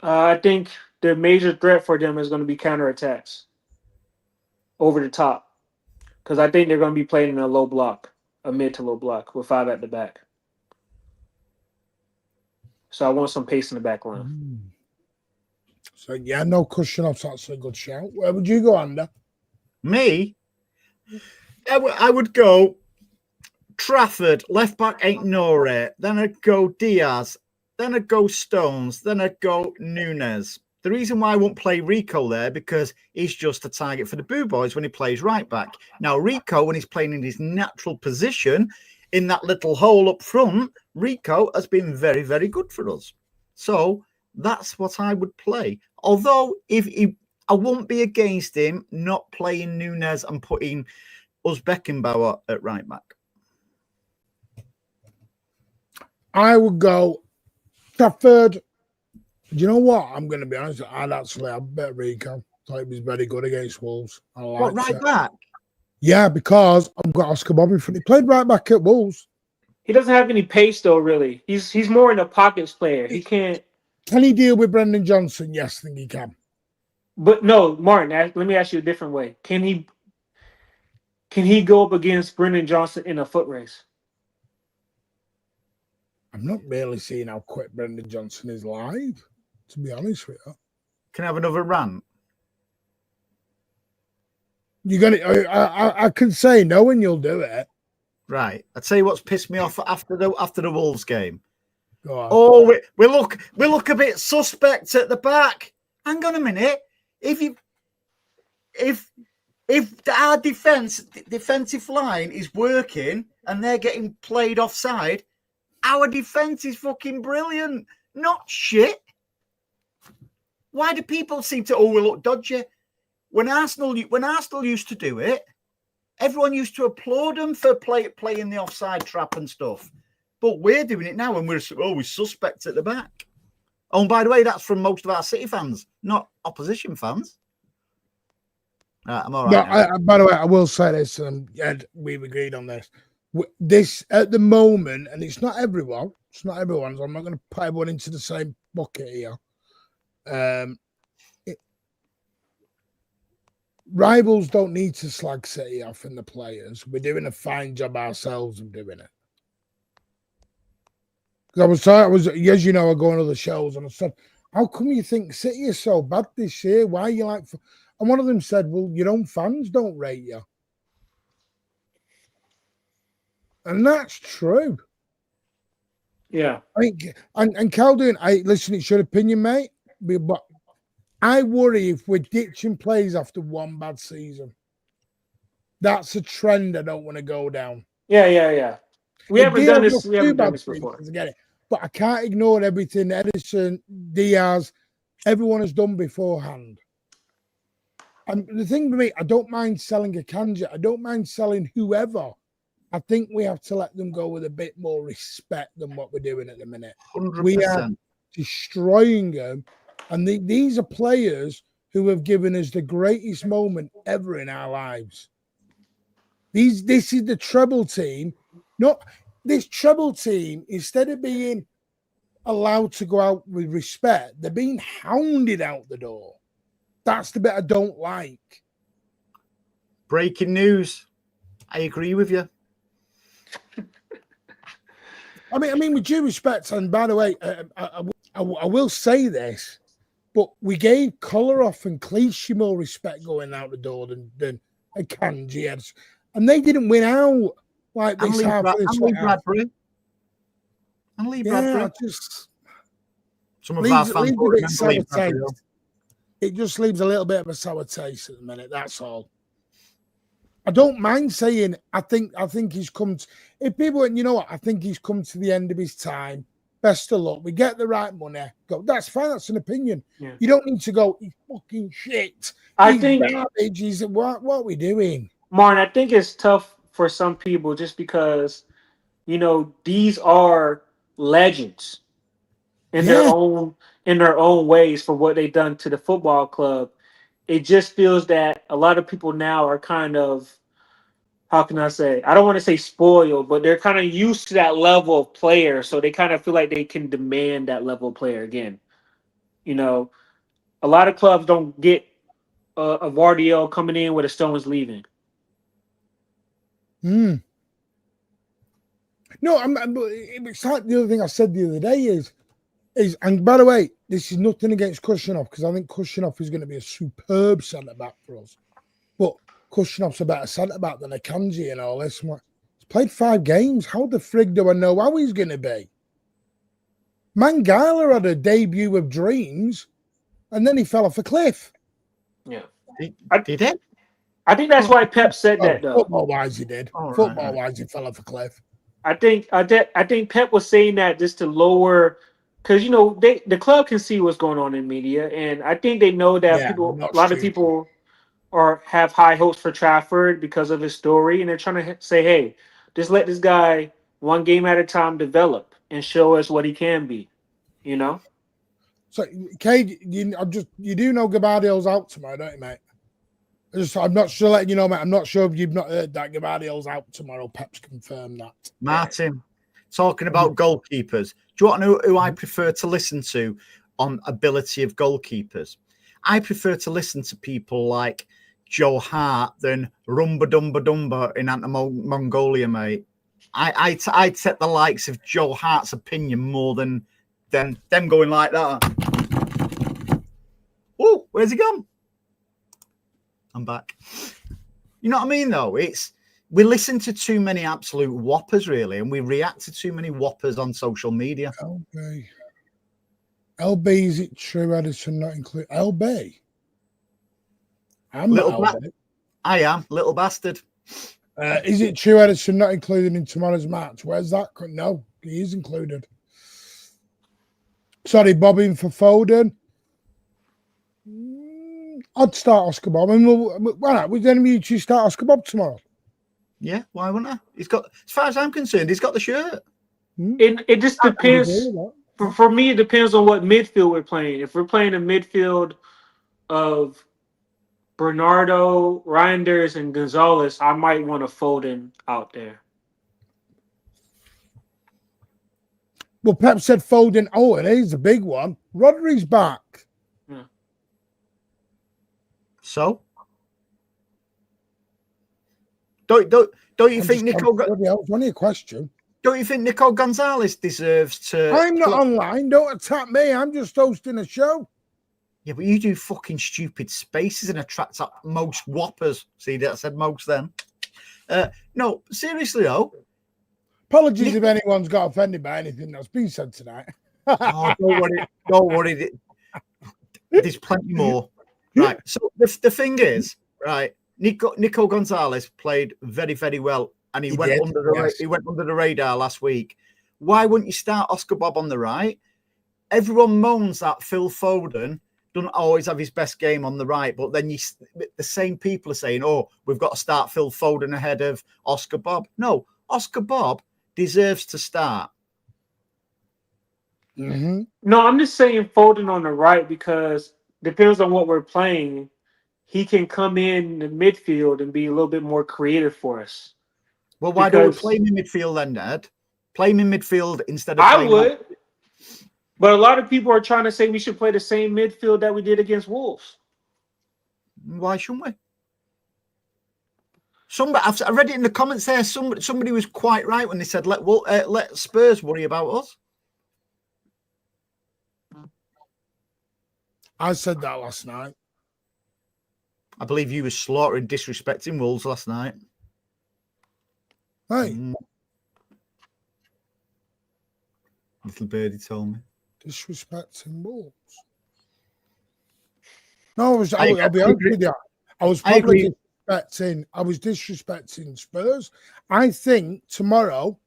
I think the major threat for them is going to be counterattacks over the top. Because I think they're going to be playing in a low block, a mid to low block with 5 at the back. So I want some pace in the back line. So, yeah, no cushion off. That's a good shout. Where would you go, Ander? Me? I would go Trafford, left back ain't Nore. Then I'd go Diaz. Then I'd go Stones. Then I'd go Nunez. The reason why I won't play Rico there because he's just a target for the Boo Boys when he plays right back. Now, Rico, when he's playing in his natural position in that little hole up front, Rico has been very, very good for us. So that's what I would play. Although I won't be against him not playing Nunez and putting Uzbekembauer at right back. I would go Trafford. Do you know what? I'm going to be honest. I bet Rico. Thought he was very good against Wolves. What, right back? Yeah, because I've got Oscar Bobby. He played right back at Wolves. He doesn't have any pace, though, really. He's more in a pockets player. He can't. Can he deal with Brendan Johnson? Yes, I think he can. But no, Martin, let me ask you a different way. Can he go up against Brendan Johnson in a foot race? I'm not really seeing how quick Brendan Johnson is live, to be honest with you. Can I have another rant? You're gonna. I can say no, and you'll do it. Right. I'll tell you what's pissed me off after the Wolves game. Go on. Oh, we look a bit suspect at the back. Hang on a minute. If our defensive line is working and they're getting played offside, our defense is fucking brilliant, not shit. Why do people seem to we look dodgy? When Arsenal used to do it, everyone used to applaud them for playing the offside trap and stuff. But we're doing it now and we're suspect at the back. Oh, and by the way, that's from most of our City fans, not opposition fans. I'm all right. By the way, I will say this, and Ed, we've agreed on this. This at the moment, and it's not everyone. So I'm not going to put everyone into the same bucket here. Rivals don't need to slag City off in the players. We're doing a fine job ourselves of doing it. Because I was, as you know, I go on other shows and I said, "How come you think City is so bad this year? Why are you like?" And one of them said, "Well, your own fans don't rate you," and that's true. Yeah, I think, and Caldoon, listen, it's your opinion, mate, but I worry if we're ditching plays after one bad season. That's a trend I don't want to go down. Yeah. We haven't done this before. I get it. But I can't ignore everything. Ederson, Diaz, everyone has done beforehand. And the thing with me, I don't mind selling a Kanji. I don't mind selling whoever. I think we have to let them go with a bit more respect than what we're doing at the minute. 100%. We are destroying them. And these are players who have given us the greatest moment ever in our lives. This is the treble team. Not this treble team, instead of being allowed to go out with respect, they're being hounded out the door. That's the bit I don't like. Breaking news. I agree with you. I mean, with due respect, and by the way, I will say this, but we gave Kolarov and Clichy more respect going out the door than Kanji had, and they didn't win out like this half. And Lee Bradbury. And Lee Bradbury. Just some of our fans will remember Lee Bradbury. It just leaves a little bit of a sour taste at the minute. That's all. I don't mind saying I think he's come to, if people went, you know what, I think he's come to the end of his time. Best of luck. We get the right money. Go. That's fine. That's an opinion. Yeah. You don't need to go, he's fucking shit. I think garbage. He's what are we doing? Martin, I think it's tough for some people just because, you know, these are legends in their own ways for what they've done to the football club. It just feels that a lot of people now are kind of, how can I say, I don't want to say spoiled, but they're kind of used to that level of player. So they kind of feel like they can demand that level of player again. You know, a lot of clubs don't get a Guardiola coming in where the Stones leaving. No, it's like the other thing I said the other day is, and by the way, this is nothing against Kushinov because I think Kushinov is going to be a superb centre back for us. But Kushinov's a better centre back than Akanji and all this. He's played 5 games. How the frig do I know how he's going to be? Mangala had a debut of dreams, and then he fell off a cliff. Yeah, did it? I think that's why Pep said that though. Football-wise, he did. Football-wise, he fell off a cliff. I think Pep was saying that just to lower. Because, you know, the club can see what's going on in media, and I think they know that a lot of people have high hopes for Trafford because of his story, and they're trying to say, hey, just let this guy one game at a time develop and show us what he can be, you know? So, Cade, you do know Gabardio's out tomorrow, don't you, mate? I'm not sure, letting you know, mate. I'm not sure if you've not heard that Gabardio's out tomorrow. Pep's confirmed that. Martin, talking about goalkeepers. Do you want to know who I prefer to listen to on ability of goalkeepers? I prefer to listen to people like Joe Hart than Rumba Dumba Dumba in Mongolia, mate. I'd set the likes of Joe Hart's opinion more than them going like that. Oh, where's he gone? I'm back. You know what I mean, though? We listen to too many absolute whoppers, really, and we react to too many whoppers on social media. LB, is it true Ederson not include LB? I'm little not LB. I am, little bastard. Is it true Ederson not included in tomorrow's match? Where's that? No, he is included. Sorry, bobbing for Foden. I'd start Oscar Bob. I mean, why not? Would any of you start Oscar Bob tomorrow? Yeah, why wouldn't I? He's got, as far as I'm concerned, he's got the shirt. It just depends. For me, it depends on what midfield we're playing. If we're playing a midfield of Bernardo, Reinders, and Gonzalez, I might want to Foden out there. Well, Pep said Foden. Oh, and he's a big one. Rodri's back. Yeah. So? Don't you think Nico? Only a question. Don't you think Nico Gonzalez deserves to? I'm not online. Don't attack me. I'm just hosting a show. Yeah, but you do fucking stupid spaces and attract up most whoppers. See, that I said most then. No, seriously though. Apologies if anyone's got offended by anything that's been said tonight. Oh, don't worry. There's plenty more. Right. So the thing is, right. Nico Gonzalez played very, very well, and he went under the radar last week. Why wouldn't you start Oscar Bob on the right? Everyone moans that Phil Foden doesn't always have his best game on the right, but then the same people are saying, "Oh, we've got to start Phil Foden ahead of Oscar Bob." No, Oscar Bob deserves to start. Mm-hmm. No, I'm just saying Foden on the right because depends on what we're playing. He can come in the midfield and be a little bit more creative for us. Well, why don't we play him in midfield then, Ned? Play him in midfield instead of playing. I would. But a lot of people are trying to say we should play the same midfield that we did against Wolves. Why shouldn't we? I read it in the comments there. Somebody was quite right when they said, let Spurs worry about us. I said that last night. I believe you were slaughtering, disrespecting Wolves last night. Hey. Little birdie told me. Disrespecting Wolves. No, I'll be honest with you. I was disrespecting Spurs. I think tomorrow,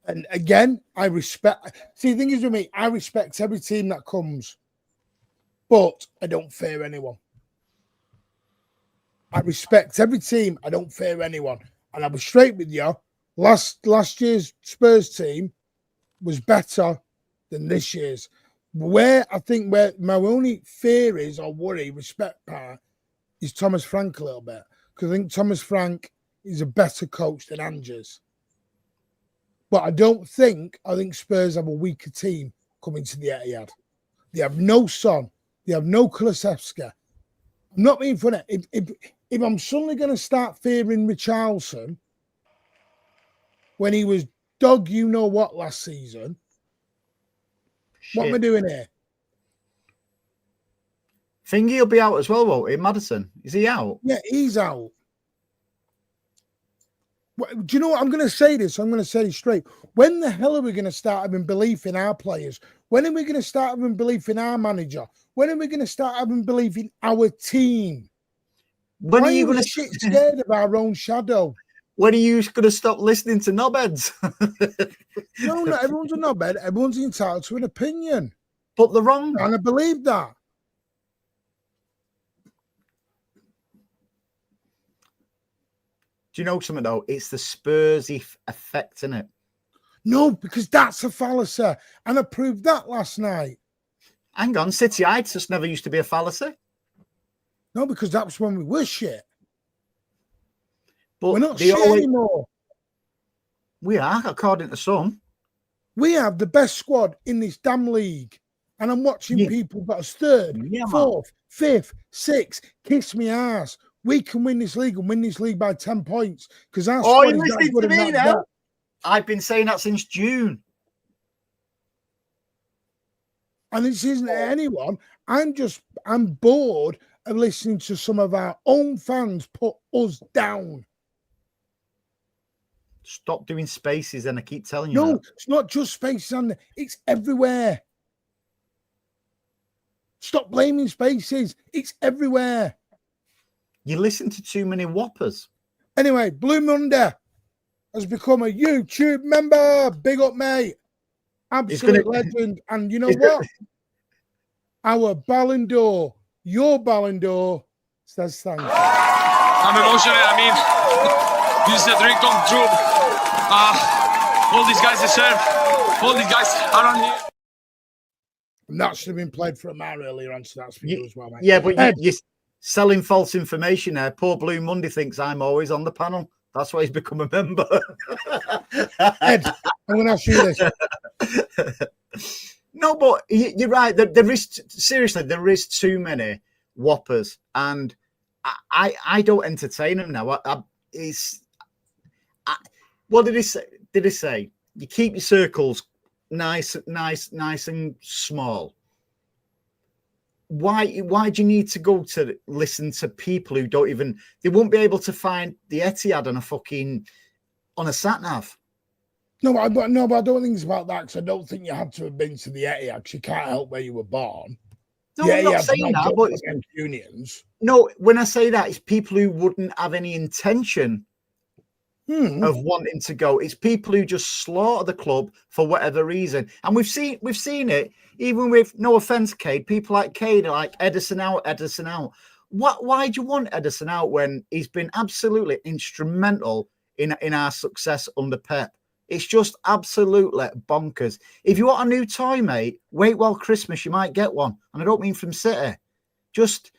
and again, I respect. See, the thing is with me, I respect every team that comes, but I don't fear anyone. I respect every team. I don't fear anyone. And I'll be straight with you. Last year's Spurs team was better than this year's. Where my only fear is, or worry, respect part, is Thomas Frank a little bit. Because I think Thomas Frank is a better coach than Andrews. But I think Spurs have a weaker team coming to the Etihad. They have no Son. They have no Kulusevski. I'm not being funny. If I'm suddenly going to start fearing Richarlison when he was dog you know what last season, what am I doing here? Thingy will be out as well, won't he? Maddison, is he out? Yeah, he's out. Do you know what? I'm going to say this. I'm going to say it straight. When the hell are we going to start having belief in our players? When are we going to start having belief in our manager? When are we going to start having belief in our team? When Why are you going to get scared of our own shadow? When are you going to stop listening to knobheads? No, not everyone's a knobhead. Everyone's entitled to an opinion. But they're wrong. And I believe that. Do you know something, though? It's the Spursy effect, isn't it? No, because that's a fallacy. And I proved that last night. Hang on. City-ites just never used to be a fallacy. No, because that's when we were shit. But we're not shit anymore. We are, according to some. We have the best squad in this damn league. And I'm watching people got us third, fourth, fifth, sixth. Kiss me ass. We can win this league and win this league by 10 points. Because our squad you're is listening to me now? I've been saying that since June. And this isn't anyone. I'm bored of listening to some of our own fans put us down. Stop doing spaces, and I keep telling you. No, it's not just spaces, and it's everywhere. Stop blaming spaces. It's everywhere. You listen to too many whoppers. Anyway, Blue Monday has become a YouTube member. Big up, mate. Absolute legend. And you know what? Our Ballon d'Or, your Ballon d'Or, says thank you. I'm emotional. I mean, this is a dream come true. All these guys deserve. All these guys around here. And that should have been played for a man earlier on, so that's for you as well, mate. Yeah, but you're selling false information there. Poor Blue Monday thinks I'm always on the panel. That's why he's become a member. Ed, I'm going to ask you this. No, but you're right. There is too many whoppers, and I don't entertain them now. What did he say? Did he say you keep your circles nice and small? Why do you need to go to listen to people who don't even? They won't be able to find the Etihad on a sat nav. No, but I don't think it's about that, because I don't think you had to have been to the Etihad, because you can't help where you were born. No, I'm not saying that, but unions. No, when I say that, it's people who wouldn't have any intention of wanting to go. It's people who just slaughter the club for whatever reason. And we've seen it, even with, no offense, Cade, people like Cade are like Ederson out, Ederson out. Why do you want Ederson out when he's been absolutely instrumental in our success under Pep? It's just absolutely bonkers. If you want a new toy, mate, wait while Christmas, you might get one. And I don't mean from City. Just,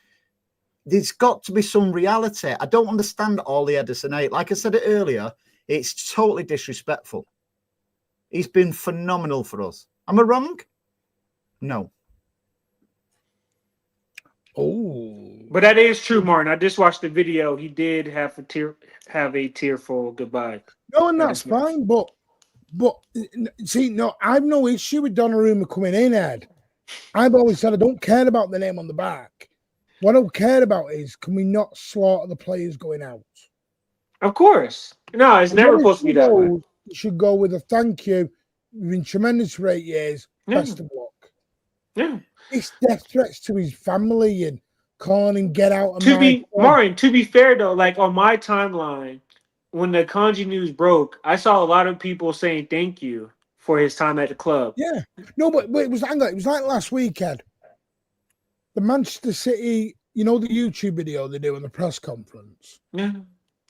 there's got to be some reality. I don't understand all the Ederson hate. Like I said it earlier, it's totally disrespectful. He's been phenomenal for us. Am I wrong? No. Oh, but that is true, Martin. I just watched the video. He did have a tearful goodbye. No, and that's fine. But see, no, I've no issue with Donnarumma coming in, Ed. I've always said I don't care about the name on the back. What I care about is, can we not slaughter the players going out? Of course. No, it's never supposed to be that way. You should go with a thank you. You've been tremendous for 8 years. Best of luck. Yeah. It's death threats to his family and calling him get out of Martin, to be fair though, like on my timeline, when the Kanji news broke, I saw a lot of people saying thank you for his time at the club. Yeah. No, but it was like last weekend. The Manchester City, you know, the YouTube video they do in the press conference. Yeah.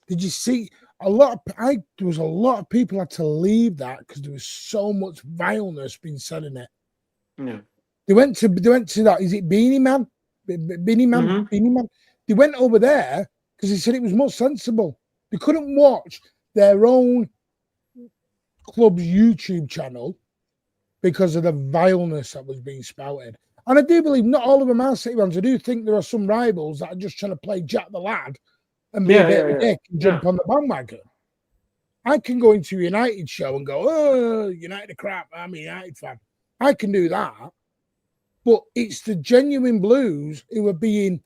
Did you see there was a lot of people had to leave that because there was so much vileness being said in it. Yeah. They went to that. Is it Beanie Man? Beanie Man? Mm-hmm. Beanie Man? They went over there because they said it was more sensible. They couldn't watch their own club's YouTube channel because of the vileness that was being spouted. And I do believe not all of them are City fans. I do think there are some rivals that are just trying to play Jack the Lad and be a bit of a dick and jump on the bandwagon. I can go into a United show and go, oh, United are crap, I'm a United fan. I can do that. But it's the genuine Blues who are being,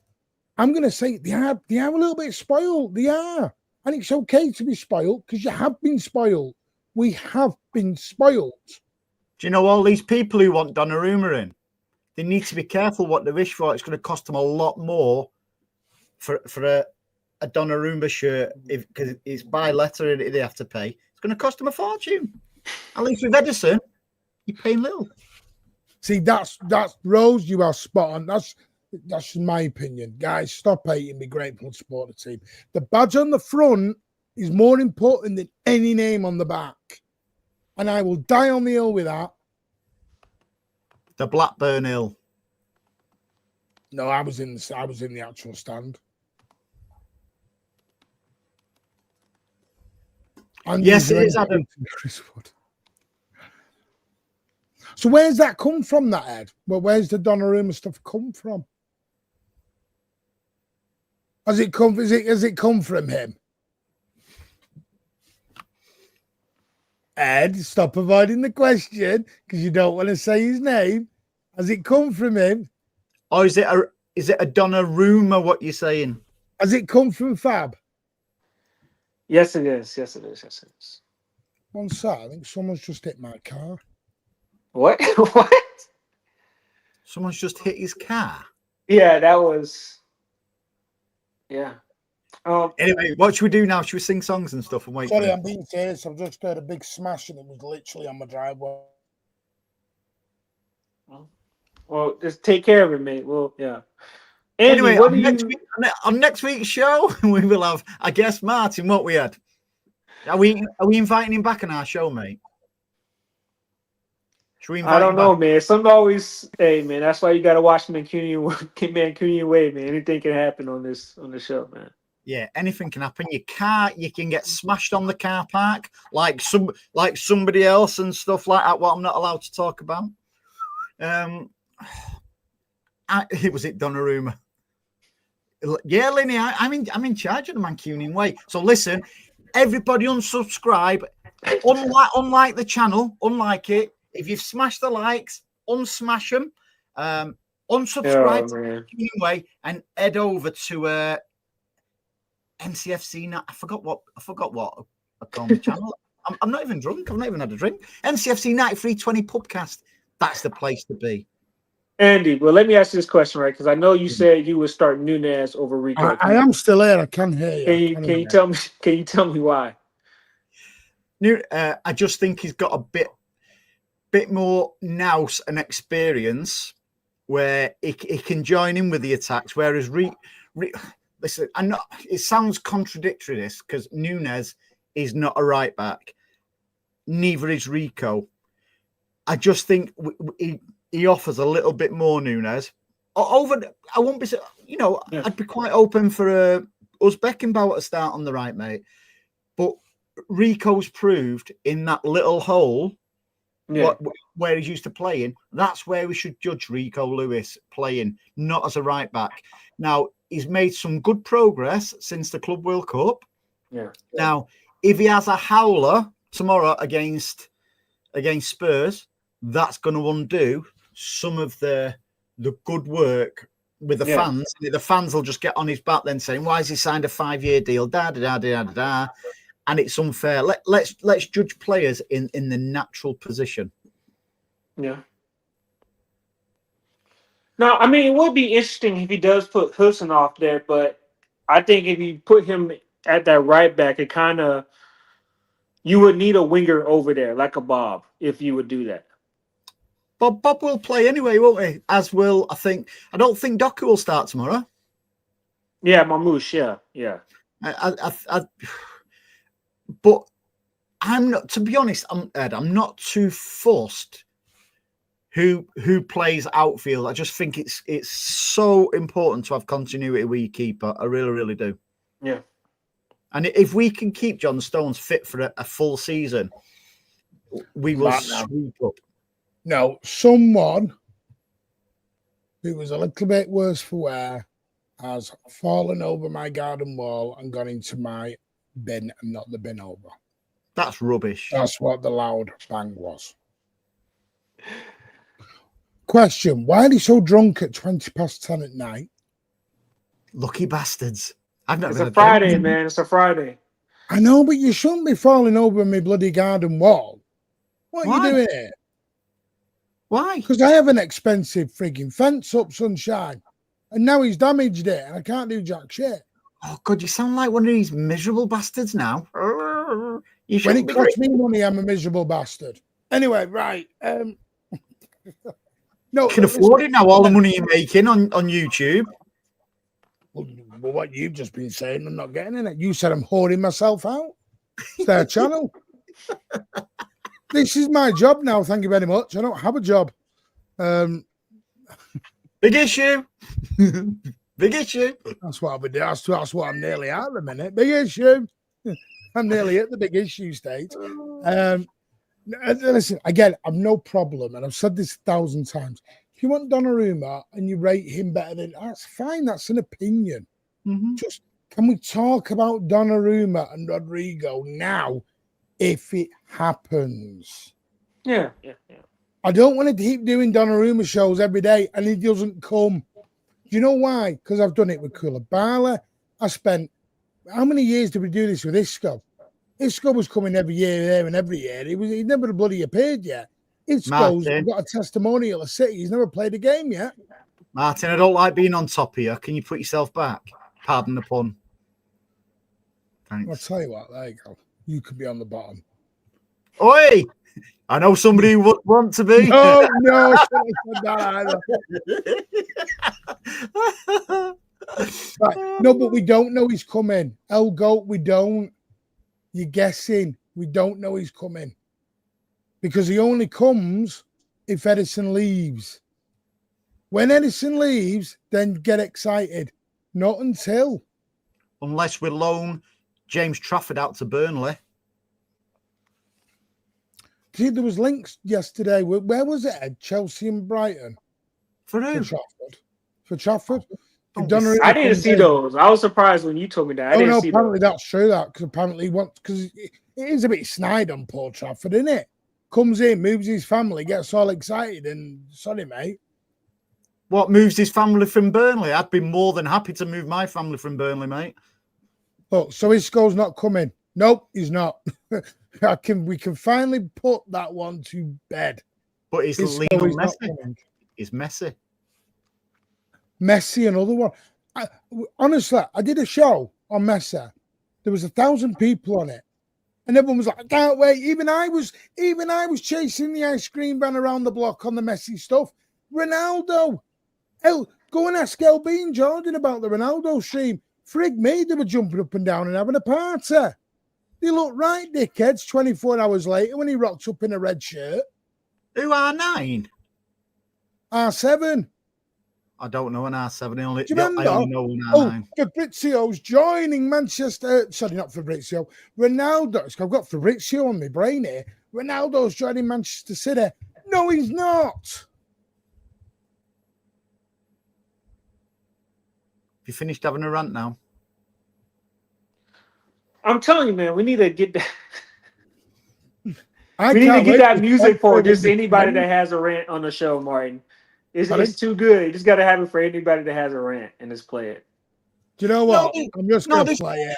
I'm going to say, they are a little bit spoiled. They are. And it's okay to be spoiled because you have been spoiled. We have been spoiled. Do you know all these people who want Donnarumma in? They need to be careful what they wish for. It's going to cost them a lot more for a Donnarumma shirt because it's by letter they have to pay. It's going to cost them a fortune. At least with Ederson, you're paying little. See, that's Rose. You are spot on. That's my opinion, guys. Stop hating. Be grateful to support the team. The badge on the front is more important than any name on the back, and I will die on the hill with that. The Blackburn Hill. No, I was in the actual stand. And yes, it is, Adam. Chris Wood. So where's that come from, that Ed? Well, where's the Donnarumma stuff come from? Has it come from him? Ed, stop avoiding the question because you don't want to say his name. Has it come from him? Or is it a Donnarumma, what you're saying? Has it come from Fab? Yes, it is. Yes, it is. Yes, it is. One sec, I think someone's just hit my car. What? What? Someone's just hit his car? Yeah, that was... Yeah. Anyway, what should we do now? Should we sing songs and stuff and wait? Sorry, I'm being serious. I've just heard a big smash and it was literally on my driveway. Well, just take care of it, mate. Well, yeah. Andy, anyway, what on next week's show, we will have, I guess, Martin, what we had. Are we inviting him back on our show, mate? Should we invite I don't know, back? man. Some always, hey, man. That's why you got to watch Mancunian way, man. Anything can happen on the show, man. Yeah, anything can happen. You can get smashed on the car park like somebody else and stuff like that. What I'm not allowed to talk about. Was it Donnarumma? Yeah, Linny, I'm in charge of the Mancunian way. So listen, everybody unsubscribe. Unlike the channel, unlike it. If you've smashed the likes, unsmash them. Unsubscribe to the Mancunian way and head over to NCFC. I forgot what I call my channel. I'm not even drunk. I've not even had a drink. NCFC 9320 Pubcast. That's the place to be. Andy, well, let me ask you this question, right? Because I know you said you would start Nunez over Rico. I am still here. I can hear you. Can you tell me why? I just think he's got a bit more nous and experience where he can join in with the attacks. Whereas listen, it sounds contradictory this because Nunes is not a right back, neither is Rico. I just think he offers a little bit more, Nunes. I won't be, I'd be quite open for us Beckenbauer to start on the right, mate. But Rico's proved in that little hole where he's used to playing. That's where we should judge Rico Lewis playing, not as a right back. Now, he's made some good progress since the Club World Cup. Yeah. Now, if he has a howler tomorrow against Spurs, that's going to undo some of the good work with the fans. The fans will just get on his back then saying, why has he signed a 5-year deal? Da. And it's unfair. Let's judge players in the natural position. Yeah. No, I mean, it would be interesting if he does put Husanoff there, but I think if you put him at that right back, it kind of, you would need a winger over there, like a Bob, if you would do that. Bob will play anyway, won't he? As will, I think. I don't think Doku will start tomorrow. Yeah, Mamouche, yeah. But I'm not, to be honest, I'm not too fussed who plays outfield. I just think it's so important to have continuity with your keeper. I really, really do. Yeah. And if we can keep John Stones fit for a full season, we will sweep up. No, someone who was a little bit worse for wear has fallen over my garden wall and gone into my bin and not the bin over. That's rubbish. That's what the loud bang was. Question: why are they so drunk at 10:20 at night? Lucky bastards. It's a Friday, man. It's a Friday. I know, but you shouldn't be falling over my bloody garden wall. What are you doing here? Why? Because I have an expensive frigging fence up, sunshine, and now he's damaged it, and I can't do jack shit. Oh God, you sound like one of these miserable bastards now. When it costs me money, I'm a miserable bastard. Anyway, right. No, you can afford it now. All the money you're making on YouTube. Well, what you've just been saying, I'm not getting in it. You said I'm hoarding myself out. It's their channel. This is my job now. Thank you very much. I don't have a job. Big issue. Big issue. That's what I'll be doing. That's what I'm nearly at the minute. Big issue. I'm nearly at the big issue stage. Listen, again, I've no problem, and I've said this 1,000 times. If you want Donnarumma and you rate him better than that's fine. That's an opinion. Mm-hmm. Just can we talk about Donnarumma and Rodrigo now, if it happens? Yeah. I don't want to keep doing Donnarumma shows every day, and he doesn't come. Do you know why? Because I've done it with Koulibaly. I spent how many years did we do this with Isco? Isco was coming every year there and every year. He never bloody appeared yet. Isco's got a testimonial of City. He's never played a game yet. Martin, I don't like being on top of you. Can you put yourself back? Pardon the pun. Thanks. I'll tell you what, there you go. You could be on the bottom. Oi! I know somebody who would want to be. No, I shouldn't have said that either. Right. No, but we don't know he's coming. El Goat, we don't. You're guessing. We don't know he's coming. Because he only comes if Ederson leaves. When Ederson leaves, then get excited. Not until. Unless we loan James Trafford out to Burnley. See, there was links yesterday. Where was it? At Chelsea and Brighton. For who? For Trafford. I didn't see those. I was surprised when you told me that. Apparently that's true. Because apparently it is a bit snide on Paul Trafford, isn't it? Comes in, moves his family, gets all excited, and sorry, mate. What, moves his family from Burnley? I'd be more than happy to move my family from Burnley, mate. Oh, so Isco's not coming? Nope, he's not. We can finally put that one to bed. But he's Lionel Messi. He's Messi. Messi, another one. Honestly, I did a show on Messi. There was 1,000 people on it. And everyone was like, I can't wait. Even I was chasing the ice cream van around the block on the messy stuff. Ronaldo. Hell, go and ask LB and Jordan about the Ronaldo stream. Frig me, they were jumping up and down and having a party. They look right, dickheads, 24 hours later when he rocks up in a red shirt. Who R9? R7. I don't know an R7. I only know an R9. Oh, Fabrizio's joining Manchester. Sorry, not Fabrizio. Ronaldo. I've got Fabrizio on my brain here. Ronaldo's joining Manchester City. No, he's not. You finished having a rant now? I'm telling you, man, we need to get that. We need to get that music for just anybody that has a rant on the show, Martin. It's too good. You just got to have it for anybody that has a rant and just play it. Do you know what? I'm just going to play it.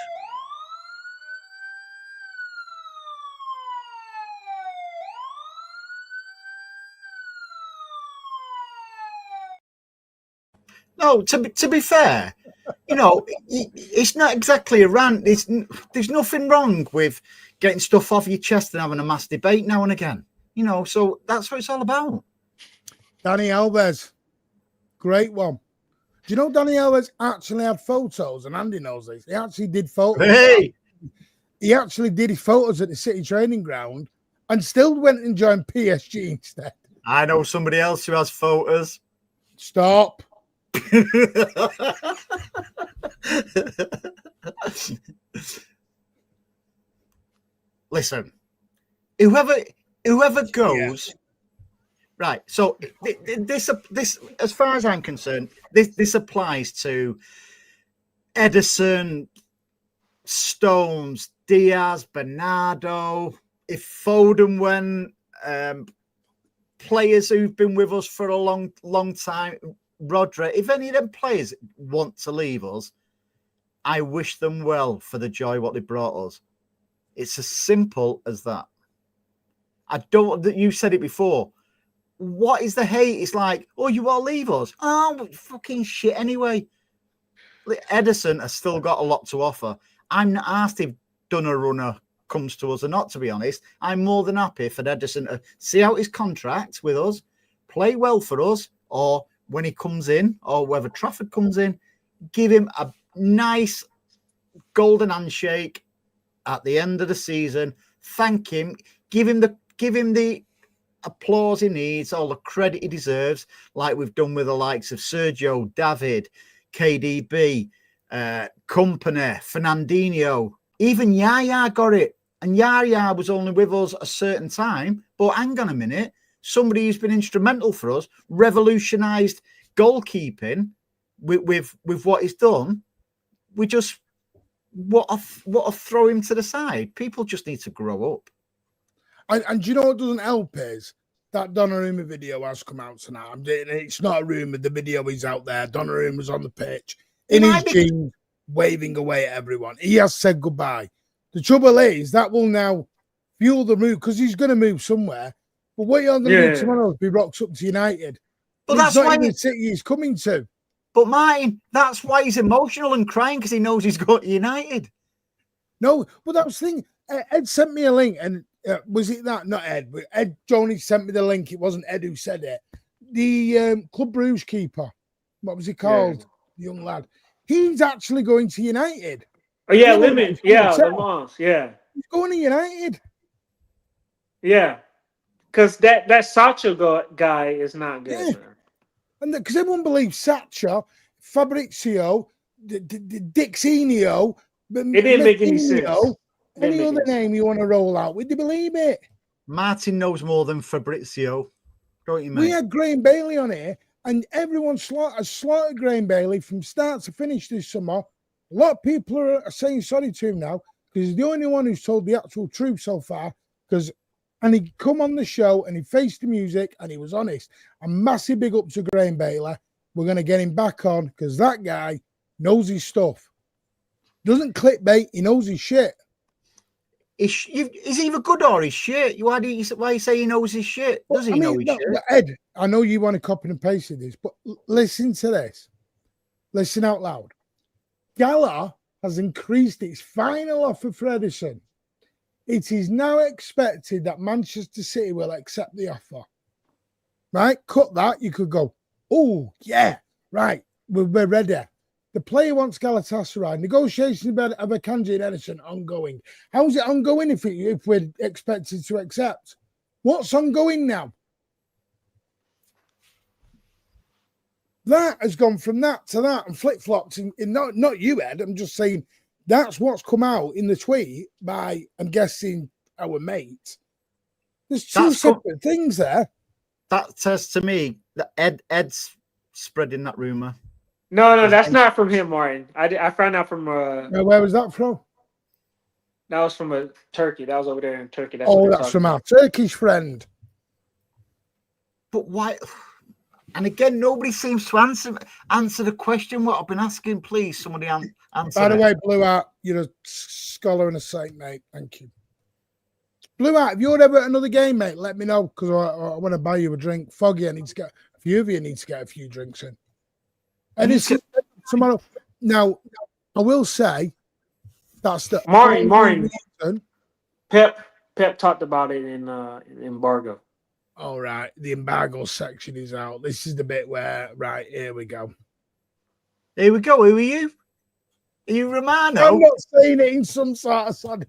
No, to be fair, you know, it's not exactly a rant. There's nothing wrong with getting stuff off your chest and having a mass debate now and again. You know, so that's what it's all about. Dani Alves, great one. Do you know Dani Alves actually had photos, and Andy knows this? He actually did photos. Hey! He actually did his photos at the City training ground and still went and joined PSG instead. I know somebody else who has photos. Stop. Listen, whoever goes right. So this, as far as I'm concerned, this applies to Ederson, Stones, Diaz, Bernardo. If Foden went, players who've been with us for a long time. Rodri, if any of them players want to leave us, I wish them well for the joy what they brought us. It's as simple as that. I don't. You said it before. What is the hate? It's like, oh, you all leave us. Oh, fucking shit. Anyway, Ederson has still got a lot to offer. I'm not asked if Donnarumma comes to us or not. To be honest, I'm more than happy for Ederson to see out his contract with us, play well for us, or when he comes in, or whether Trafford comes in, give him a nice golden handshake at the end of the season. Thank him. Give him the applause he needs, all the credit he deserves, like we've done with the likes of Sergio, David, KDB, Company, Fernandinho. Even Yaya got it. And Yaya was only with us a certain time. But hang on a minute. Somebody who's been instrumental for us, revolutionised goalkeeping with what he's done. We just what throw him to the side. People just need to grow up. And do you know what doesn't help is that Donnarumma video has come out tonight. It's not a rumour. The video is out there. Donnarumma's on the pitch in his jeans, waving away at everyone. He has said goodbye. The trouble is that will now fuel the move because he's going to move somewhere. But what you're going to do tomorrow is be rocks up to United. But that's why the City he's coming to. But Martin, that's why he's emotional and crying because he knows he's got United. No, but that was the thing. Ed sent me a link, and was it that? Not Ed, but Ed Johnny sent me the link. It wasn't Ed who said it. The Club Brugge keeper, what was he called? The young lad. He's actually going to United. Oh yeah, Lemons. Yeah, Lemons. Yeah, he's going to United. Yeah. Because that Sacha guy is not good, man. And because everyone believes Sacha, Fabrizio, Dixinho, it didn't make any sense. Any other name you want to roll out, would you believe it? Martin knows more than Fabrizio, don't you, mate? We had Graham Bailey on here, and everyone has slaughtered Graham Bailey from start to finish this summer. A lot of people are saying sorry to him now because he's the only one who's told the actual truth so far. And he come on the show and he faced the music and he was honest. A massive big up to Graham Bailey. We're going to get him back on because that guy knows his stuff. Doesn't clickbait. He knows his shit. He's either good or he's shit. Why you say he knows his shit? Does he know his shit? Ed, I know you want to copy and paste this, but listen to this. Listen out loud. Gala has increased its final offer for Ederson. It is now expected that Manchester City will accept the offer. Right? Cut that. You could go, oh, yeah, right. We're ready. The player wants Galatasaray. Negotiations about Akanji and Ederson ongoing. How's it ongoing if we're expected to accept? What's ongoing now? That has gone from that to that and flip-flopped. Not you, Ed. I'm just saying that's what's come out in the tweet by, I'm guessing, our mate. There's two separate things there. That says to me that Ed's spreading that rumor. No, that's not from him, Martin. I found out from where was that from? That was from Turkey. That was over there in Turkey. That's from our Turkish friend. But why? And again, nobody seems to answer the question what I've been asking. Please, somebody answer. By the way, Blue Art, you're a scholar and a saint, mate. Thank you. Blue Art, if you're ever at another game, mate, let me know because I want to buy you a drink. Foggy, I need to get a few of you need to get a few drinks in. And it's tomorrow. Now, I will say that's the Martin. Pep talked about it in embargo. All right, the embargo section is out. This is the bit where, right, here we go. Here we go. Who are you? Are you Romano? I'm not saying it in some sort of sort.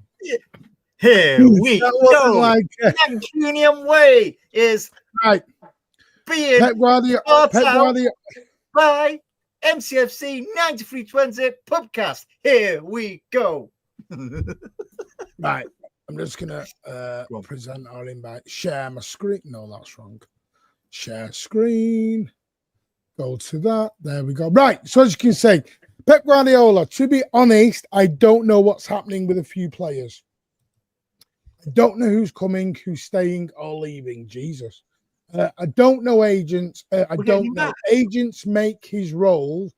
Here we go. Like, Mancunian way is right. Being Pep Guardiola by MCFC 9320 Pubcast. Here we go. Right. I'm just going to present our invite. Share my screen. No, that's wrong. Share screen. Go to that. There we go. Right. So as you can see, Pep Guardiola, to be honest, I don't know what's happening with a few players. I don't know who's coming, who's staying or leaving. Jesus. I don't know agents. I don't know. Agents make his role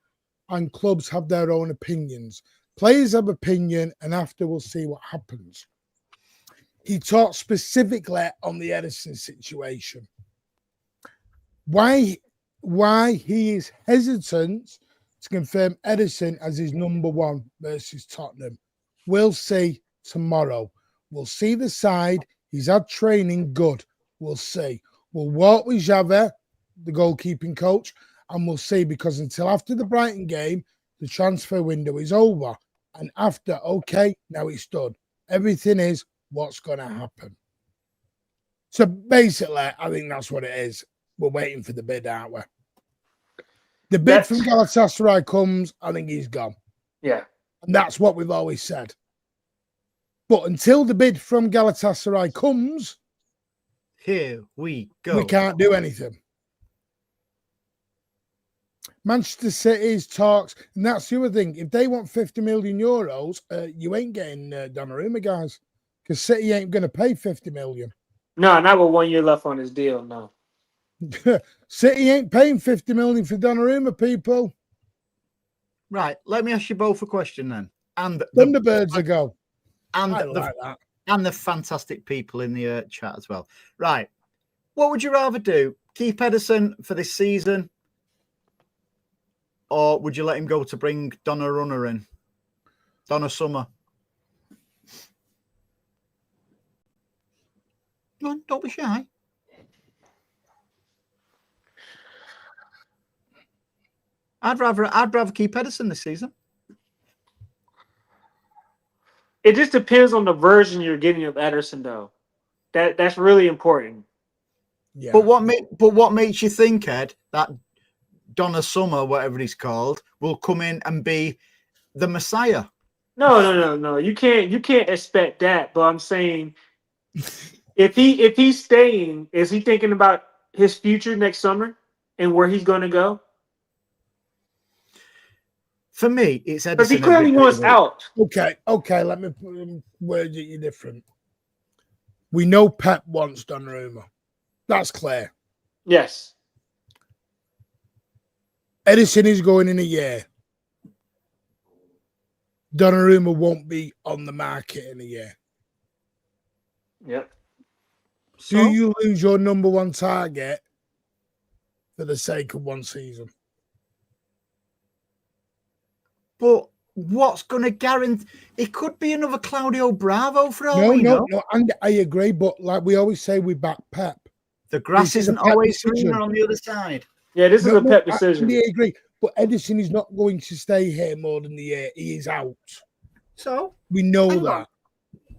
and clubs have their own opinions. Players have opinion and after we'll see what happens. He talked specifically on the Ederson situation. Why he is hesitant to confirm Ederson as his number one versus Tottenham. We'll see tomorrow. We'll see the side. He's had training. Good. We'll see. We'll walk with Javier, the goalkeeping coach, and we'll see because until after the Brighton game, the transfer window is over. And after, okay, now it's done. Everything is what's going to happen. So basically, I think that's what it is. We're waiting for the bid, aren't we? The bid from Galatasaray comes, I think he's gone. Yeah. And that's what we've always said. But until the bid from Galatasaray comes, here we go. We can't do anything. Manchester City's talks, and that's the other thing. If they want 50 million euros, you ain't getting Donnarumma, guys. Because City ain't going to pay 50 million. No, not with 1 year left on his deal, no. City ain't paying 50 million for Donnarumma, people. Right, let me ask you both a question then. And Thunderbirds ago. And the fantastic people in the chat as well. Right, what would you rather do? Keep Ederson for this season? Or would you let him go to bring Donnarumma in? Donnarumma. Come on, don't be shy. I'd rather keep Ederson this season. It just depends on the version you're getting of Ederson, though. That's really important. Yeah. But what makes you think, Ed, that Donnarumma, whatever he's called, will come in and be the Messiah? No. You can't expect that. But I'm saying, if he's staying, is he thinking about his future next summer and where he's going to go? For me, it's Ederson. Because he clearly wants out. Okay. Let me word it different. We know Pep wants Donnarumma. That's clear. Yes. Ederson is going in a year. Donnarumma won't be on the market in a year. Yep. Do you lose your number one target for the sake of one season? But what's going to guarantee? It could be another Claudio Bravo for all we know. No, and I agree. But like we always say, we back Pep. The grass isn't always greener on the other side. Yeah, this is a Pep decision. I agree. But Ederson is not going to stay here more than the year. He is out. So we know that.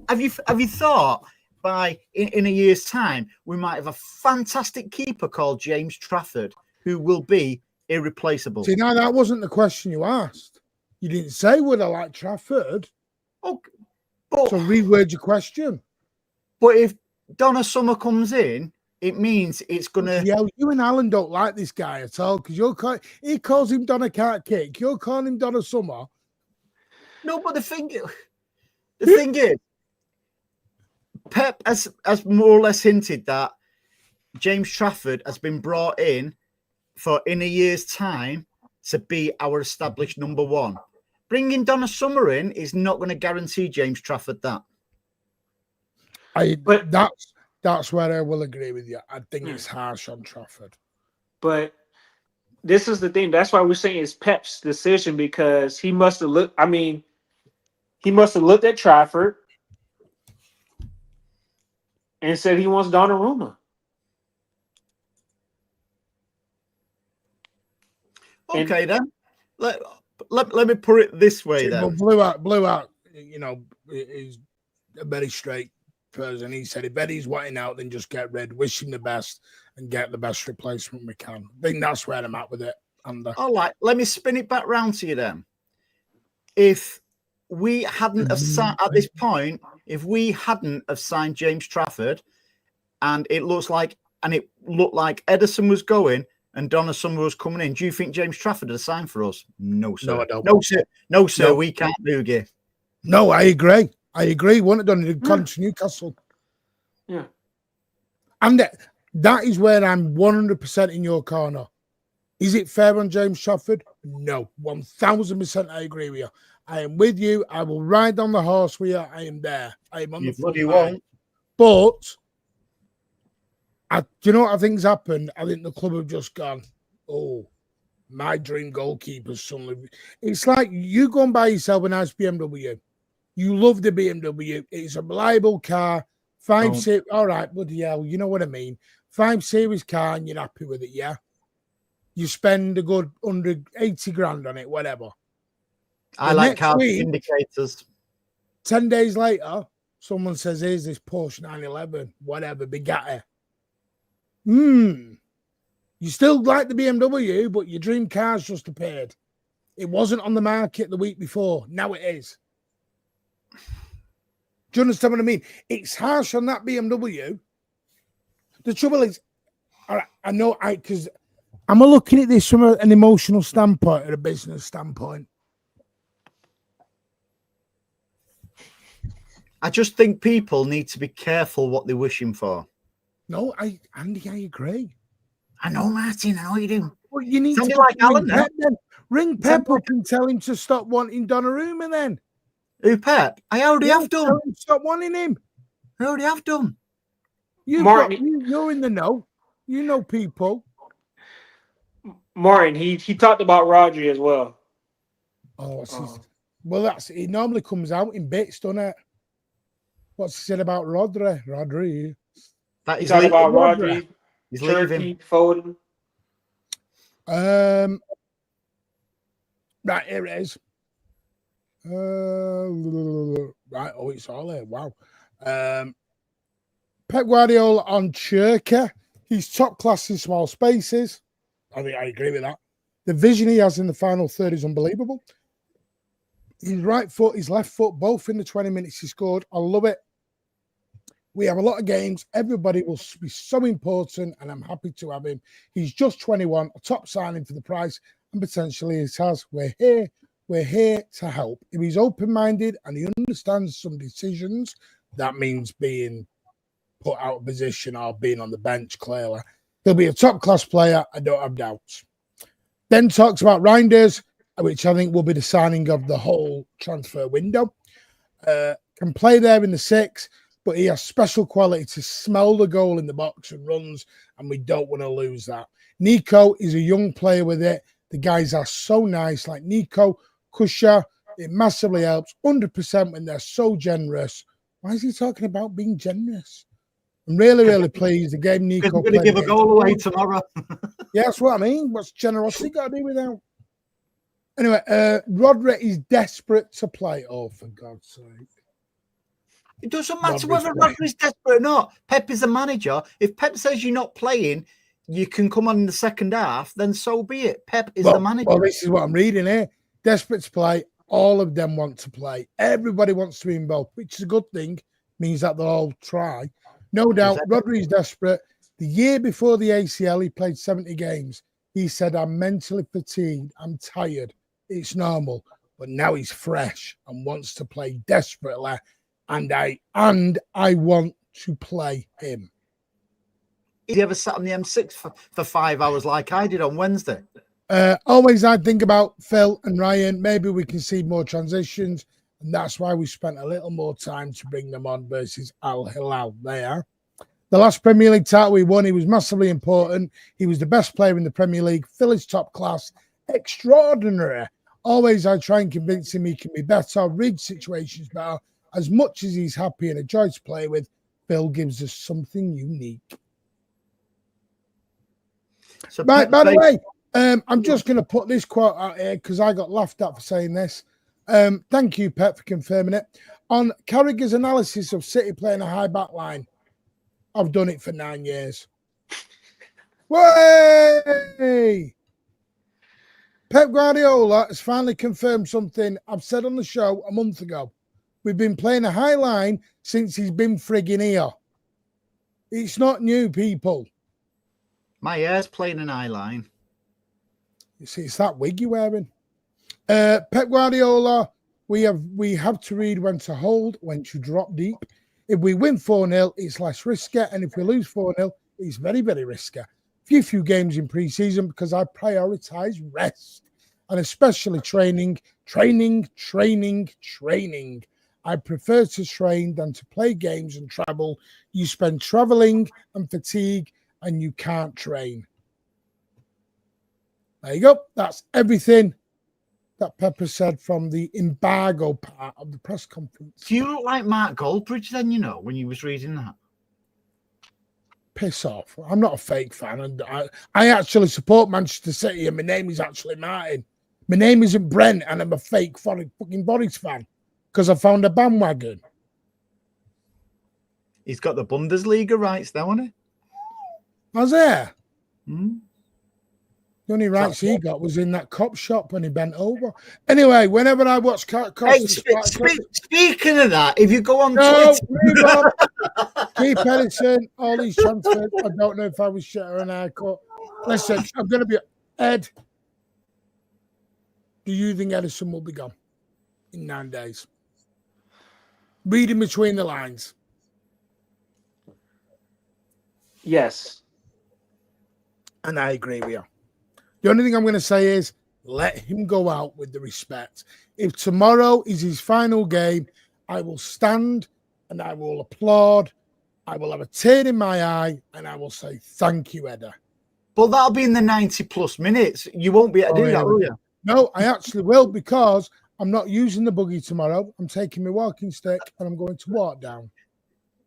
Have you thought in a year's time we might have a fantastic keeper called James Trafford who will be irreplaceable? See, now that wasn't the question you asked. You didn't say would I like Trafford. Oh, so reword your question. But if Donnarumma comes in, it means it's gonna. Yeah, you and Alan don't like this guy at all because he calls him Donna Can't Kick. You're calling him Donnarumma. No, but the thing is, Pep has more or less hinted that James Trafford has been brought in in a year's time to be our established number one. Bringing Donnarumma in is not going to guarantee James Trafford that. That's where I will agree with you. I think it's harsh on Trafford. But this is the thing. That's why we're saying it's Pep's decision because he must have looked. I mean, he must have looked at Trafford and said he wants Donnarumma. Okay, then. Let me put it this way, then. Blue out, you know, is a very straight person. He said if Eddie's wanting out, then just get rid, wish him the best, and get the best replacement we can. I think that's where I'm at with it. All right, let me spin it back round to you then. If we hadn't have signed at this point, if we hadn't have signed James Trafford, and it looked like Ederson was going and Donnarumma was coming in, do you think James Trafford had signed for us? No, sir. No, I don't. No, sir. No. We can't do it. No, I agree. Wouldn't have done it in Newcastle. Yeah. And that is where I'm 100% in your corner. Is it fair on James Trafford? No. 1,000% I agree with you. I am with you. I will ride on the horse with you. I am there. I am on the front line. But do you know what I think's happened? I think the club have just gone, oh, my dream goalkeeper suddenly. It's like you go and buy yourself a nice BMW. You love the BMW. It's a reliable car. 5 Series. All right, bloody hell. You know what I mean? 5 Series car and you're happy with it, yeah? You spend a good 180 grand on it, whatever. I like car indicators. 10 days later, someone says, here's this Porsche 911, whatever, Bugatti. You still like the BMW, but your dream car's just appeared. It wasn't on the market the week before. Now it is. Do you understand what I mean? It's harsh on that BMW. The trouble is, all right, I know because I'm looking at this from an emotional standpoint or a business standpoint. I just think people need to be careful what they're wishing for. No, Andy, I agree. I know, Martin. I know you do. Well, you need to like Alan Pep, then. Ring Pep up and tell him to stop wanting Donnarumma then. Who, Pep? I already have done. Stop wanting him. I already have done. You're in the know. You know people. Martin, he talked about Rodri as well. Well, it normally comes out in bits, doesn't it? What's he said about Rodri? That is talking about Rodri. He's leaving. Foden. Right, here it is. Right, it's all there. Wow. Pep Guardiola on Cherka. He's top class in small spaces. I think I agree with that. The vision he has in the final third is unbelievable. His right foot, his left foot, both in the 20 minutes he scored. I love it. We have a lot of games. Everybody will be so important, and I'm happy to have him. He's just 21, a top signing for the price, and potentially it has. We're here to help. If he's open-minded and he understands some decisions, that means being put out of position or being on the bench, clearly. He'll be a top-class player. I don't have doubts. Then talks about Reinders, which I think will be the signing of the whole transfer window. Can play there in the 6, but he has special quality to smell the goal in the box and runs, and we don't want to lose that. Nico is a young player with it. The guys are so nice, like Nico, Kusha, It massively helps. 100% when they're so generous. Why is he talking about being generous? I'm really, really pleased. The game Nico We're going to give a goal away tomorrow. Yeah, that's what I mean. What's generosity got to do with that? Anyway, Rodri is desperate to play. Oh, for God's sake. It doesn't matter whether Rodri's desperate or not. Pep is the manager. If Pep says you're not playing, you can come on in the second half, then so be it. Pep is the manager. Well, this is what I'm reading here. Desperate to play. All of them want to play. Everybody wants to be involved, which is a good thing. Means that they'll all try. No doubt, Rodri is desperate. The year before the ACL, he played 70 games. He said, I'm mentally fatigued. I'm tired. It's normal. But now he's fresh and wants to play desperately. And I want to play him. Has he ever sat on the M6 for 5 hours like I did on Wednesday? Always I think about Phil and Ryan. Maybe we can see more transitions. And that's why we spent a little more time to bring them on versus Al Hilal there. The last Premier League title we won, he was massively important. He was the best player in the Premier League. Phil is top class. Extraordinary. Always I try and convince him he can be better, read situations better. As much as he's happy and a joy to play with, Phil gives us something unique. So by the way, I'm just going to put this quote out here because I got laughed at for saying this. Thank you, Pep, for confirming it. On Carragher's analysis of City playing a high back line, I've done it for 9 years. Way! Pep Guardiola has finally confirmed something I've said on the show a month ago. We've been playing a high line since he's been frigging here. It's not new, people. My hair's playing an eye line. You see, it's that wig you're wearing. Pep Guardiola, we have to read when to hold, when to drop deep. If we win 4-0, it's less risky. And if we lose 4-0, it's very, very risky. Few games in pre-season because I prioritise rest and especially training. I prefer to train than to play games and travel. You spend travelling and fatigue and you can't train. There you go. That's everything that Pepper said from the embargo part of the press conference. Do you look like Mark Goldbridge then, you know, when you was reading that? Piss off. I'm not a fake fan. And I actually support Manchester City and my name is actually Martin. My name isn't Brent and I'm a fake fucking Boris fan because I found a bandwagon. He's got the Bundesliga rights now, hasn't he? Was there? Hmm? The only rights he got was in that cop shop when he bent over. Anyway, whenever I watch speaking of that, if you go on Twitter, Keep Ederson, all these transfers. I don't know if I was shit or an haircut. Listen, I'm going to be Ed. Do you think Ederson will be gone in 9 days? Reading between the lines. Yes. And I agree with you. The only thing I'm going to say is let him go out with the respect. If tomorrow is his final game, I will stand and I will applaud. I will have a tear in my eye and I will say, thank you, Edda. But that'll be in the 90-plus minutes. You won't be able to do that, will you? No, I actually will because I'm not using the buggy tomorrow. I'm taking my walking stick and I'm going to walk down.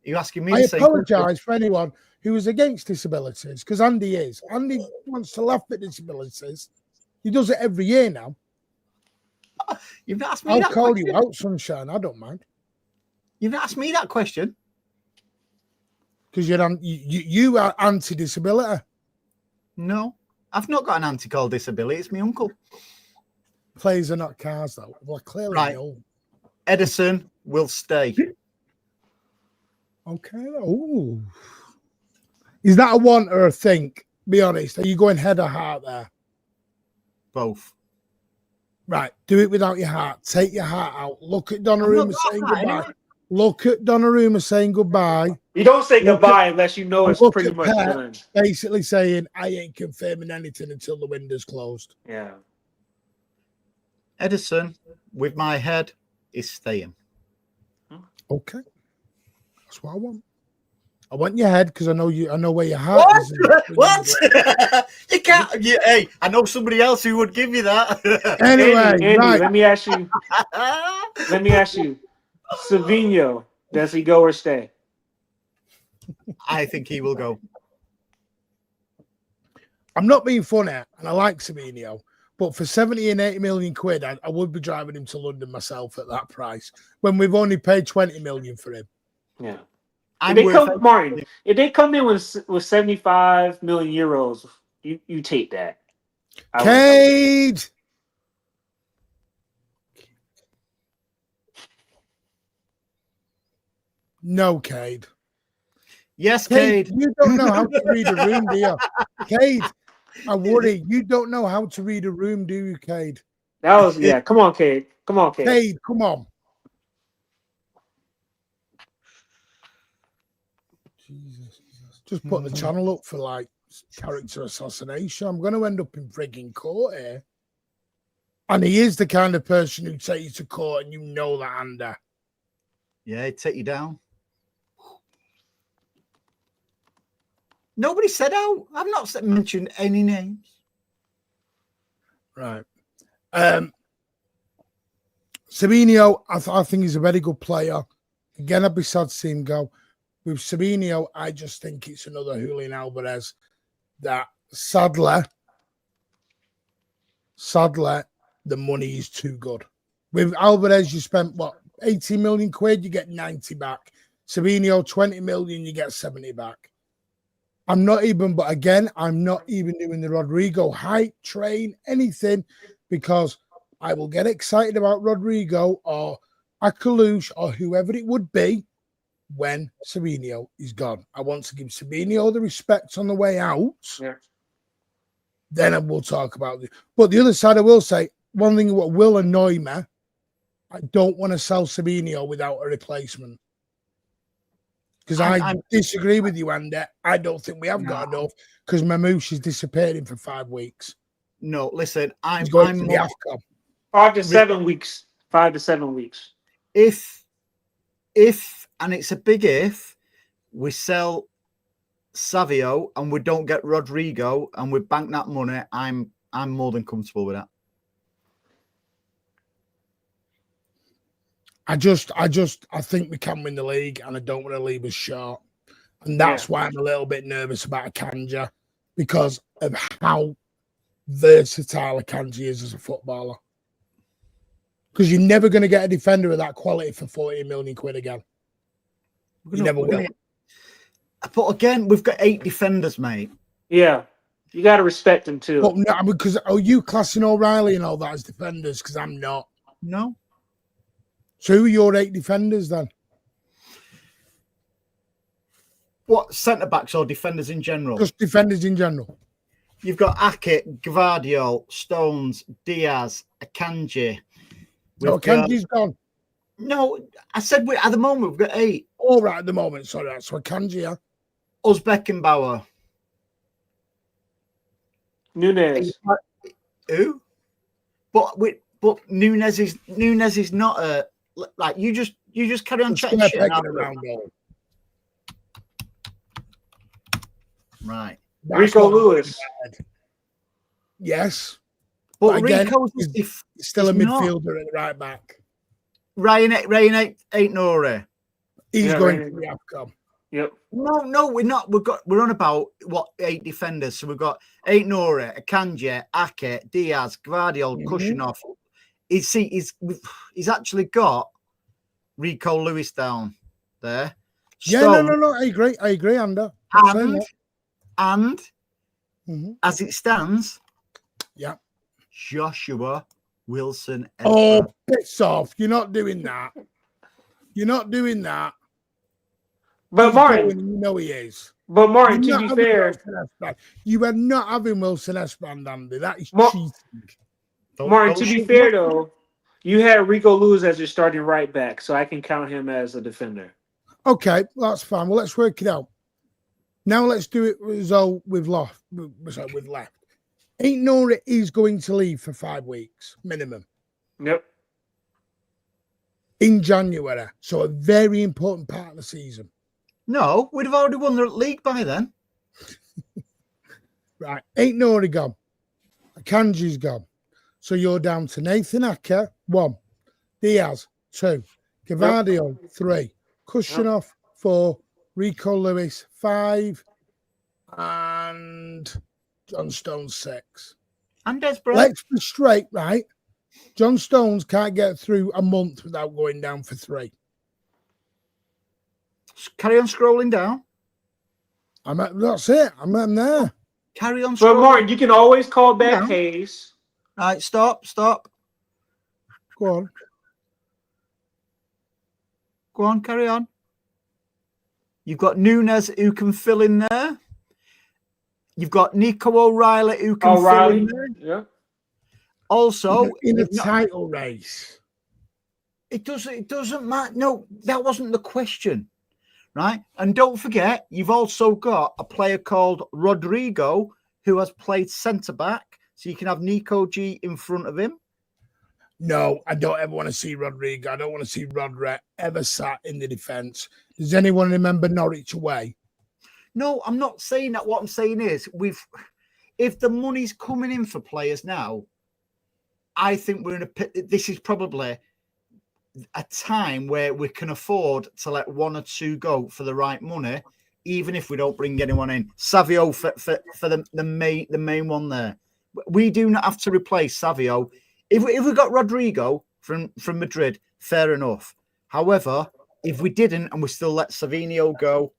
You're asking me I the same apologise for anyone who is against disabilities because Andy is. Andy wants to laugh at disabilities. He does it every year now. You've not asked me I'll that call question. you out, sunshine. I don't mind. You've not asked me that question. Because you are anti-disability. No, I've not got an auntie called disability. It's my uncle. Plays are not cars, though. Well, clearly right. No. Ederson will stay. Okay. Oh. Is that a want or a think? Be honest. Are you going head or heart there? Both. Right. Do it without your heart. Take your heart out. Look at Donnarumma saying goodbye. Anyway. Look at Donnarumma saying goodbye. You don't say goodbye unless you know it's pretty much done. Basically saying, I ain't confirming anything until the window's closed. Yeah. Ederson, with my head, is staying. Okay. That's what I want. I want your head because I know you. I know where your heart is. What? You can't. Hey, I know somebody else who would give you that. Anyway, Andy, right. let me ask you. Let me ask you. Savinho, does he go or stay? I think he will go. I'm not being funny, and I like Savinho, but for 70 and 80 million quid, I would be driving him to London myself at that price when we've only paid 20 million for him. Yeah. I'm If they worth come, Martin, if they come in with 75 million euros, you take that. Cade! No, Cade. Yes, Cade. You don't know how to read a room, do you? Cade, I worry. You don't know how to read a room, do you, Cade? That was, yeah. Come on, Cade. Come on, Cade. Cade, come on. Jesus. Just put the channel up for like character assassination. I'm going to end up in frigging court here. And he is the kind of person who takes you to court, and you know that, Andy. Yeah, he'd take you down. Nobody said out. I've not mentioned any names. Right. Savinho, I think he's a very good player. Again, I'd be sad to see him go. With Savinho, I just think it's another Julian Alvarez that sadly, the money is too good. With Alvarez, you spent, what, 80 million quid, you get 90 back. Savinho, 20 million, you get 70 back. I'm not even doing the Rodrigo hype train, anything, because I will get excited about Rodrigo or Akalouche or whoever it would be when Savinho is gone. I want to give Savinho the respect on the way out. Yeah. Then I will talk about it. But the other side, I will say, one thing what will annoy me, I don't want to sell Savinho without a replacement. Because I disagree with you, Andy. I don't think we have got enough because Mamouche is disappearing for 5 weeks. No, listen, I'm more, 5 to 7 weeks. 5 to 7 weeks. If, and it's a big if, we sell Savio and we don't get Rodrigo and we bank that money, I'm more than comfortable with that. I think we can win the league, and I don't want to leave us short. And that's why I'm a little bit nervous about Akanji, because of how versatile Akanji is as a footballer. Because you're never going to get a defender of that quality for 40 million quid again. You never will. But again, we've got 8 defenders, mate. Yeah. You got to respect them too. But no, because are you classing O'Reilly and all that as defenders? Because I'm not. No. So who are your 8 defenders then? What, centre-backs or defenders in general? Just defenders in general. You've got Ake, Gvardiol, Stones, Diaz, Akanji. Akanji's gone. No, I said at the moment we've got 8. All right, at the moment. Sorry, so Akanji, yeah. Uzbekkenbauer. Nunes. Who? But Nunes is not a, like, you just carry on chatting shit around. Right. Rico Lewis. Yes. But again, Rico's still a midfielder at the right back. Ryan ain't Nore. He's going to the AFCON. Yep. No, we're not. We're on about 8 defenders. So we've got 8 Nore, Akanji, Ake, Diaz, Gvardiol, Kushinov. He's actually got Rico Lewis down there. No. I agree, Andy. And as it stands, Joshua Wilson. Oh, piss off! You're not doing that. But Martin, you know he is. But Martin, to be fair, you are not having Wilson Espand, Andy. That is cheating. Martin, to be fair though, you had Rico Lewis as your starting right back, so I can count him as a defender. Okay, that's fine. Well, let's work it out. Now let's do it as though we've left. Ain't Nora is going to leave for 5 weeks minimum. Yep. In January, so a very important part of the season. No, we'd have already won the league by then. Right. Ain't Nori gone. Kanji's gone. So you're down to Nathan Acker, 1. Diaz, 2. Gavardio, 3. Kushyanov, 4. Rico Lewis, 5. And John Stones, 6. And Desborough. Let's be straight, right? John Stones can't get through a month without going down for 3. Carry on scrolling down. That's it. I'm there. Carry on scrolling. But Martin, you can always call back Hayes. All right, stop. Go on, carry on. You've got Nunes who can fill in there. You've got Nico O'Reilly who can fill in there. Yeah. Also, in a title race. It doesn't matter. No, that wasn't the question, right? And don't forget, you've also got a player called Rodrigo who has played centre back, so you can have Nico G in front of him. No, I don't ever want to see Rodrigo. I don't want to see Rodri ever sat in the defence. Does anyone remember Norwich away? No, I'm not saying that. What I'm saying is, if the money's coming in for players now, I think we're in a. This is probably a time where we can afford to let 1 or 2 go for the right money, even if we don't bring anyone in. Savio for the main one there. We do not have to replace Savio. If we got Rodrigo from Madrid, fair enough. However, if we didn't and we still let Savinho go,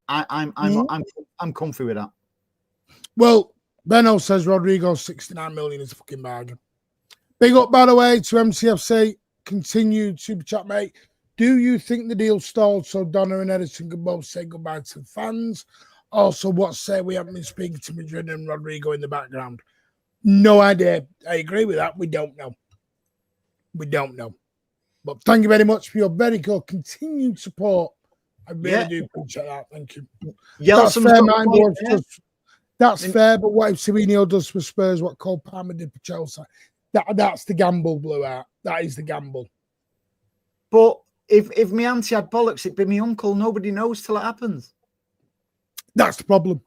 I'm comfy with that. Well, Benno says Rodrigo's 69 million is a fucking bargain. Big up, by the way, to MCFC. Continued super chat, mate. Do you think the deal stalled so Donna and Ederson can both say goodbye to the fans? Also, what say we haven't been speaking to Madrid and Rodrigo in the background? No idea. I agree with that. We don't know. But thank you very much for your very good continued support. I really do appreciate that. Thank you. Yeah, that's fair. That's fair. But what if Savinho does for Spurs? What Cole Palmer did for Chelsea? That's the gamble, Blue Out. That is the gamble. But if my auntie had bollocks, it'd be my uncle. Nobody knows till it happens. That's the problem.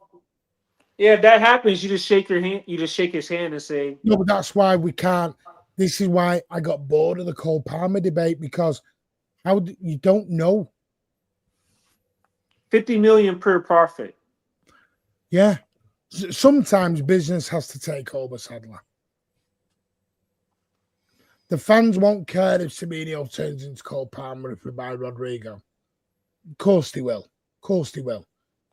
Yeah, if that happens, you just shake your hand. You just shake his hand and say, no, but that's why we can't. This is why I got bored of the Cole Palmer debate, because you don't know. 50 million per profit. Yeah. Sometimes business has to take over, Sadler. The fans won't care if Savinho turns into Cole Palmer if we buy Rodrigo. Of course they will.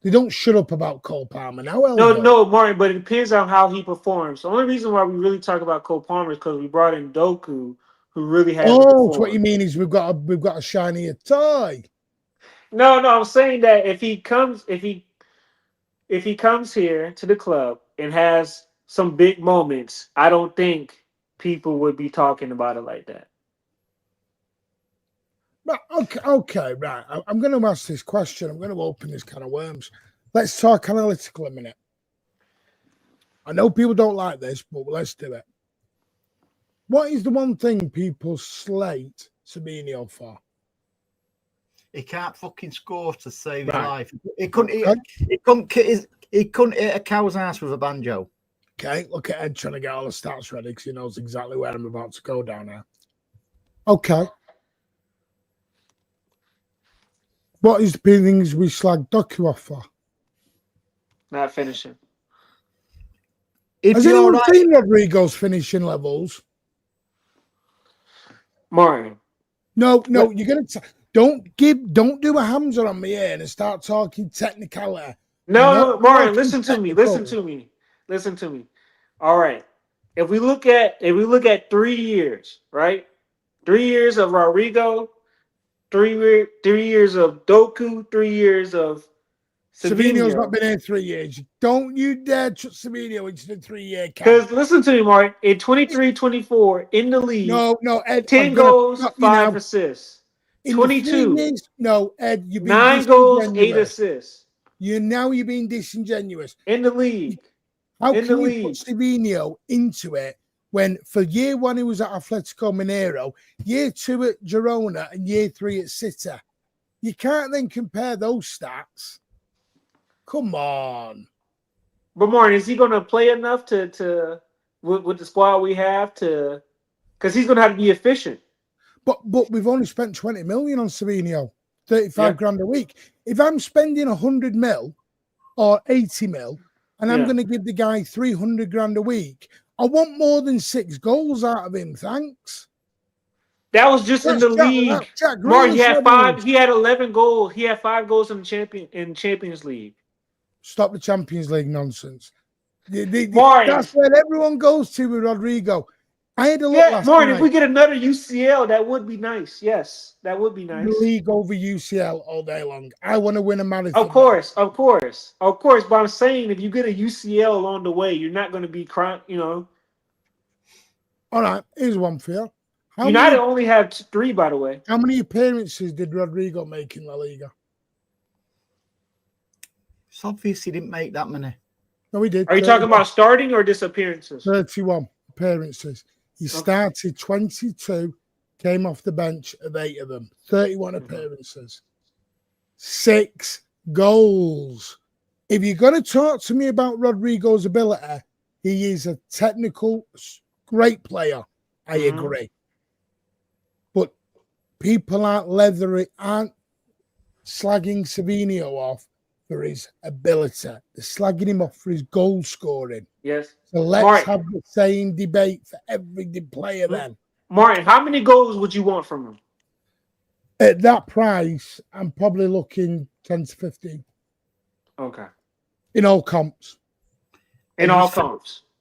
They don't shut up about Cole Palmer now. No, Martin, but it depends on how he performs. The only reason why we really talk about Cole Palmer is because we brought in Doku, who really has. Oh, so what you mean is we've got a shinier toy. No, I'm saying that if he comes here to the club and has some big moments, I don't think people would be talking about it like that. Okay, right. I'm going to ask this question. I'm going to open this can of worms. Let's talk analytical a minute. I know people don't like this, but let's do it. What is the one thing people slate Savinho for? He can't fucking score to save his life. He couldn't hit a cow's ass with a banjo. Okay, look at Ed trying to get all the stats ready because he knows exactly where I'm about to go down now. Okay. What is the things we slag Doku off for? Not finishing. Has anyone seen Rodrigo's finishing levels? Martin. No, you're going to... Don't do a Hamza on me here and start talking technicality. No, Martin, listen to me. All right. If we look at 3 years, right? 3 years of Rodrigo, 3 years of Doku, 3 years of Savinho's not been here 3 years. Don't you dare trust Savinho into the 3 year cap. Because listen to me, Martin. In 23-24 in the league, no, Ed, 10 goals, 5 assists. 22. Ed, you've been 9 goals, 8 assists. You're being disingenuous. In the league. How can you put Savinho into it when for year 1 he was at Atletico Mineiro, year 2 at Girona, and year 3 at City? You can't then compare those stats. Come on. But Martin, is he going to play enough to with the squad we have to? Because he's going to have to be efficient. But we've only spent 20 million on Savinho, 35 grand a week. If I'm spending 100 mil or 80 mil, and I'm going to give the guy 300 grand a week, I want more than 6 goals out of him. Thanks. That was just in the league. Martin, he had 5. He had 11 goals. He had 5 goals in the Champions League. Stop the Champions League nonsense. That's where everyone goes to with Rodrigo. I had a look last Martin, night. if we get another UCL, that would be nice. Yes, that would be nice. League over UCL all day long. I want to win a marathon. Of course. But I'm saying if you get a UCL along the way, you're not going to be crying. All right, here's one for you. United only have 3, by the way. How many appearances did Rodrigo make in La Liga? It's obvious he didn't make that many. No, he did. Are you talking about starting or disappearances? 31 appearances. He started 22, came off the bench of 8 of them. 31 appearances. 6 goals. If you're going to talk to me about Rodrigo's ability, he is a technical, great player. I agree. But people aren't slagging Savinho off for his ability. They're slagging him off for his goal scoring. Yes. So let's have the same debate for every player then. Martin, how many goals would you want from him? At that price, I'm probably looking 10 to 15. Okay. In all comps.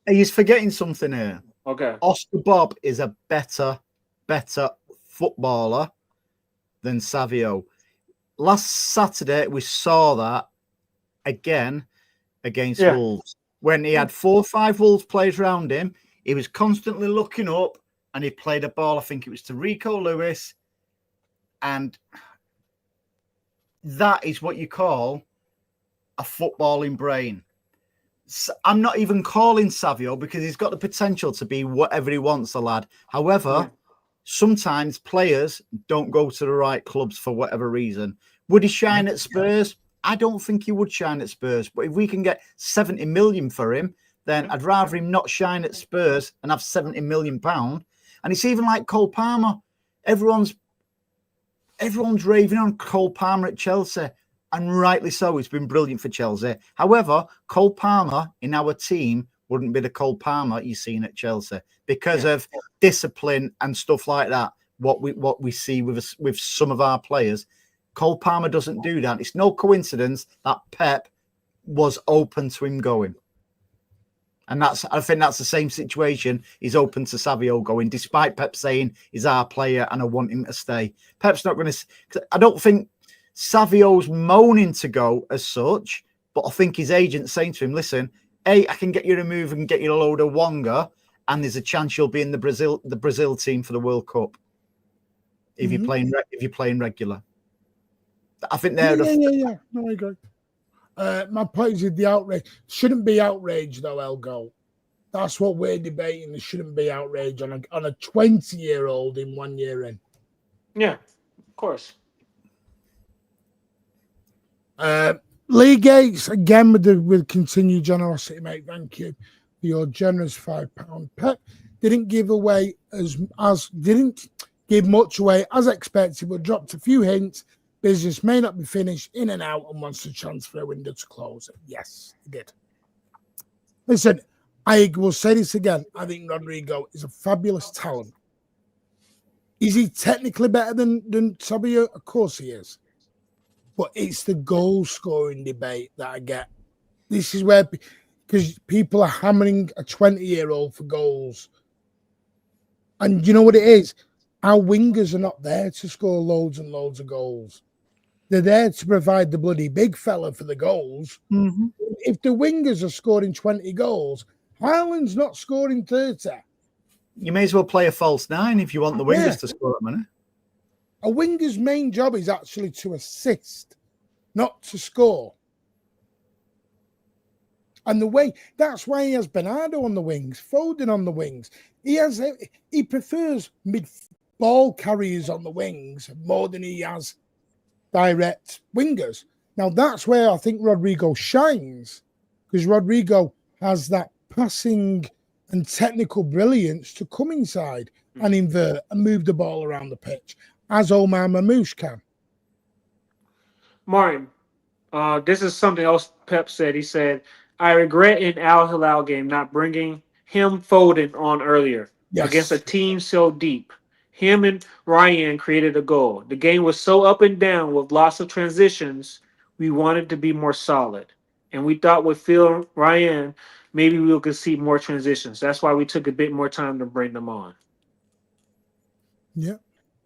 He's forgetting something here. Okay. Oscar Bob is a better footballer than Savio. Last Saturday, we saw that again against Wolves. When he had 4 or 5 Wolves players around him, he was constantly looking up and he played a ball. I think it was to Rico Lewis. And that is what you call a footballing brain. I'm not even calling Savio because he's got the potential to be whatever he wants, the lad. However, sometimes players don't go to the right clubs for whatever reason. Would he shine at Spurs? I don't think he would shine at Spurs. But if we can get 70 million for him, then I'd rather him not shine at Spurs and have 70 million pounds. And it's even like Cole Palmer. Everyone's raving on Cole Palmer at Chelsea. And rightly so. It's been brilliant for Chelsea. However, Cole Palmer in our team wouldn't be the Cole Palmer you've seen at Chelsea because of discipline and stuff like that. What we see with some of our players, Cole Palmer doesn't do that. It's no coincidence that Pep was open to him going. And I think that's the same situation. He's open to Savio going, despite Pep saying he's our player and I want him to stay. Pep's not going to. I don't think Savio's moaning to go as such, but I think his agent's saying to him, listen, I can get you to move and get you a load of Wonga, and there's a chance you'll be in the Brazil team for the World Cup if you're playing regular. I think they're No, I agree. My point is the outrage shouldn't be outrage though, Elgo. That's what we're debating. There shouldn't be outrage on a 20-year-old in 1 year in. Yeah, of course. Lee Gates again with continued generosity, mate. Thank you for your generous £5. Pep didn't give away didn't give much away as expected, but dropped a few hints. Business may not be finished, in and out, and wants the transfer window to close. Yes, he did. Listen, I will say this again. I think Rodrigo is a fabulous talent. Is he technically better than Sabio? Of course he is. But it's the goal-scoring debate that I get. This is where, because people are hammering a 20-year-old for goals. And you know what it is? Our wingers are not there to score loads and loads of goals. They're there to provide the bloody big fella for the goals. Mm-hmm. If the wingers are scoring 20 goals, Haaland's not scoring 30. You may as well play a false 9 if you want the wingers to score that many. A winger's main job is actually to assist, not to score. And that's why he has Bernardo on the wings, Foden on the wings. He prefers mid-ball carriers on the wings more than he has direct wingers. Now, that's where I think Rodrigo shines, because Rodrigo has that passing and technical brilliance to come inside and invert and move the ball around the pitch, as Omar Mamouche can. Martin, this is something else Pep said. He said, I regret in Al Hilal game not bringing him Foden on earlier against a team so deep. Him and Ryan created a goal. The game was so up and down with lots of transitions. We wanted to be more solid. And we thought with Phil Ryan, maybe we could see more transitions. That's why we took a bit more time to bring them on. Yeah.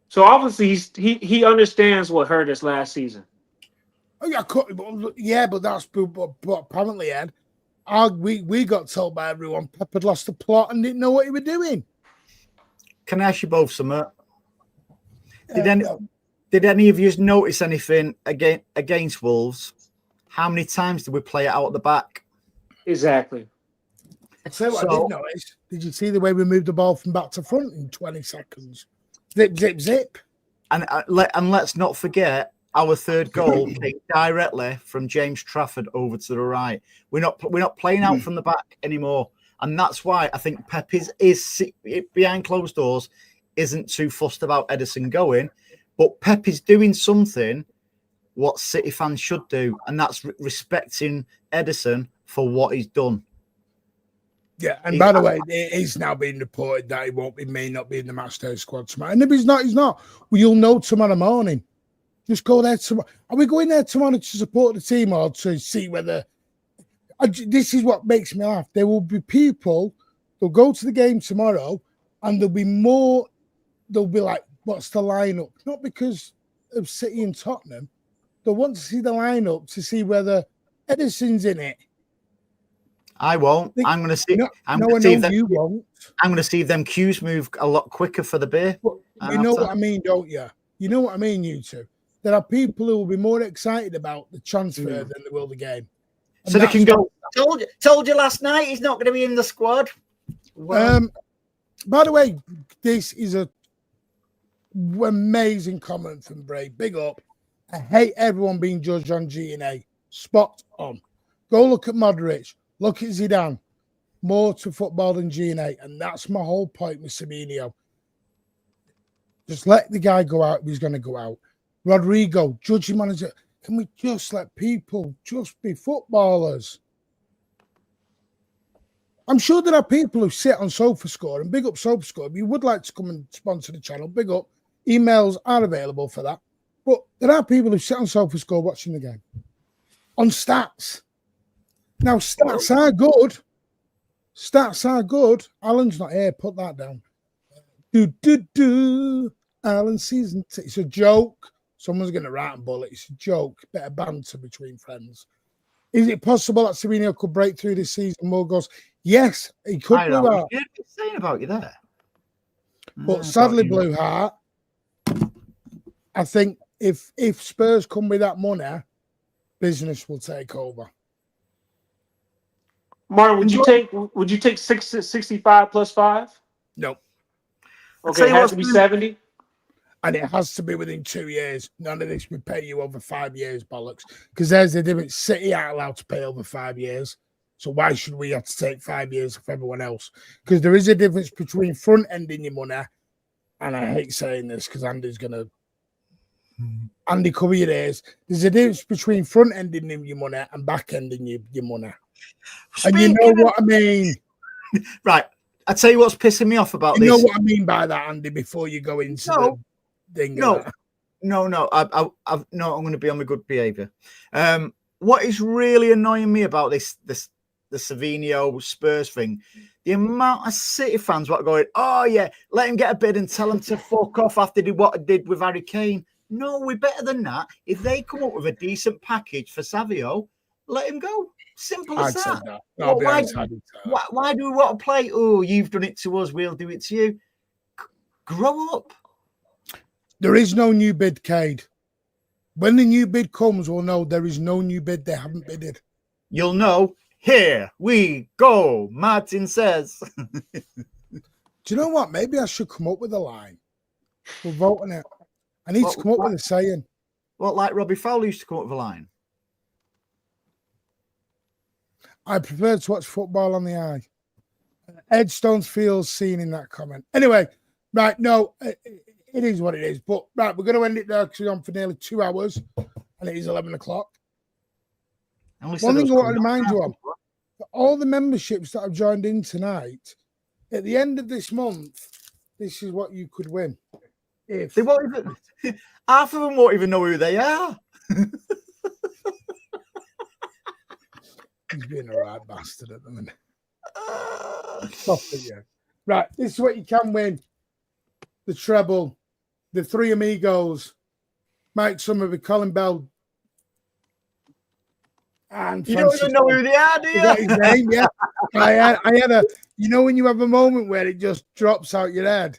So obviously he understands what hurt us last season. Oh, yeah, but that's but apparently, Ed, we got told by everyone Pep had lost the plot and didn't know what he was doing. Can I ask you both something? Did any of you notice anything against Wolves? How many times did we play it out at the back? Exactly. I tell you what I did notice. Did you see the way we moved the ball from back to front in 20 seconds? Zip, zip, zip. And let's not forget, our third goal came directly from James Trafford over to the right. We're not playing out from the back anymore, and that's why I think Pep is behind closed doors, isn't too fussed about Ederson going, but Pep is doing something what City fans should do, and that's respecting Ederson for what he's done. Yeah, and by the way, it is now being reported that he may not be in the matchday squad tomorrow. And if he's not, he's not. Well, you'll know tomorrow morning. Just go there tomorrow. Are we going there tomorrow to support the team or to see whether... This is what makes me laugh. There will be people, they'll go to the game tomorrow and there'll be more, they'll be like, what's the lineup? Not because of City and Tottenham. They'll want to see the lineup to see whether Ederson's in it. I won't. I'm going to see. I'm going to see them queues move a lot quicker for the beer. You know what I mean, don't you? You know what I mean, you two. There are people who will be more excited about the transfer than they will the game. And so they can go. Told you last night he's not going to be in the squad. Well, by the way, this is a amazing comment from Bray. Big up. I hate everyone being judged on G&A. Spot on. Go look at Modric. Look at Zidane. More to football than G&A. And that's my whole point with Savinho. Just let the guy go out if he's going to go out. Rodrigo, judge him on his... Can we just let people just be footballers? I'm sure there are people who sit on SofaScore, and big up SofaScore. If you would like to come and sponsor the channel, big up. Emails are available for that. But there are people who sit on SofaScore watching the game. On stats. Now, stats are good. Stats are good. Alan's not here. Put that down. Alan season. It's a joke. Someone's going to write and bullet. It's a joke. Bit of banter between friends. Is it possible that Savinho could break through this season more goals? Yes, he could. Blue Heart. What saying about you there? But sadly, Blue Heart, I think if Spurs come with that money, business will take over. Martin, would you take 65 plus 5? No. Okay, it has to be 70. And it has to be within 2 years. None of this would pay you over 5 years, bollocks. Because there's the difference. City aren't allowed to pay over 5 years. So why should we have to take 5 years for everyone else? Because there is a difference between front-ending your money, and I hate saying this because Andy's going to... Andy, cover your ears. There's a difference between front-ending your money and back-ending your money. And you know what I mean? Right. I'll tell you what's pissing me off about this. You know what I mean by that, Andy, before you go into the thing. No. I'm going to be on my good behaviour. What is really annoying me about the Savinho Spurs thing, the amount of City fans what are going, oh yeah, let him get a bid and tell him to fuck off after what he did with Harry Kane. No, we're better than that. If they come up with a decent package for Savio, let him go. Simple as that. Why do we want to play? Oh, you've done it to us, we'll do it to you. Grow up. There is no new bid, Cade. When the new bid comes, we'll know there is no new bid. They haven't bidded. You'll know. Here we go, Martin says. Do you know what? Maybe I should come up with a line. We're voting it. I need to come up with a saying. What, like Robbie Fowler used to come up with a line? I prefer to watch football on the eye. Ed Stones feels seen in that comment. Anyway, right, no, it is what it is. But, right, we're going to end it there because we're on for nearly 2 hours and it is 11 o'clock. One thing I want to remind you of, all the memberships that have joined in tonight, at the end of this month, this is what you could win. If they won't even, half of them won't even know who they are. He's being a right bastard at the minute. Stop it, yeah. Right, this is what you can win. The treble, the three amigos, Mike Summerby, Colin Bell, and you don't even know who they are, do you? Got his name, yeah. I had a, you know, when you have a moment where it just drops out your head.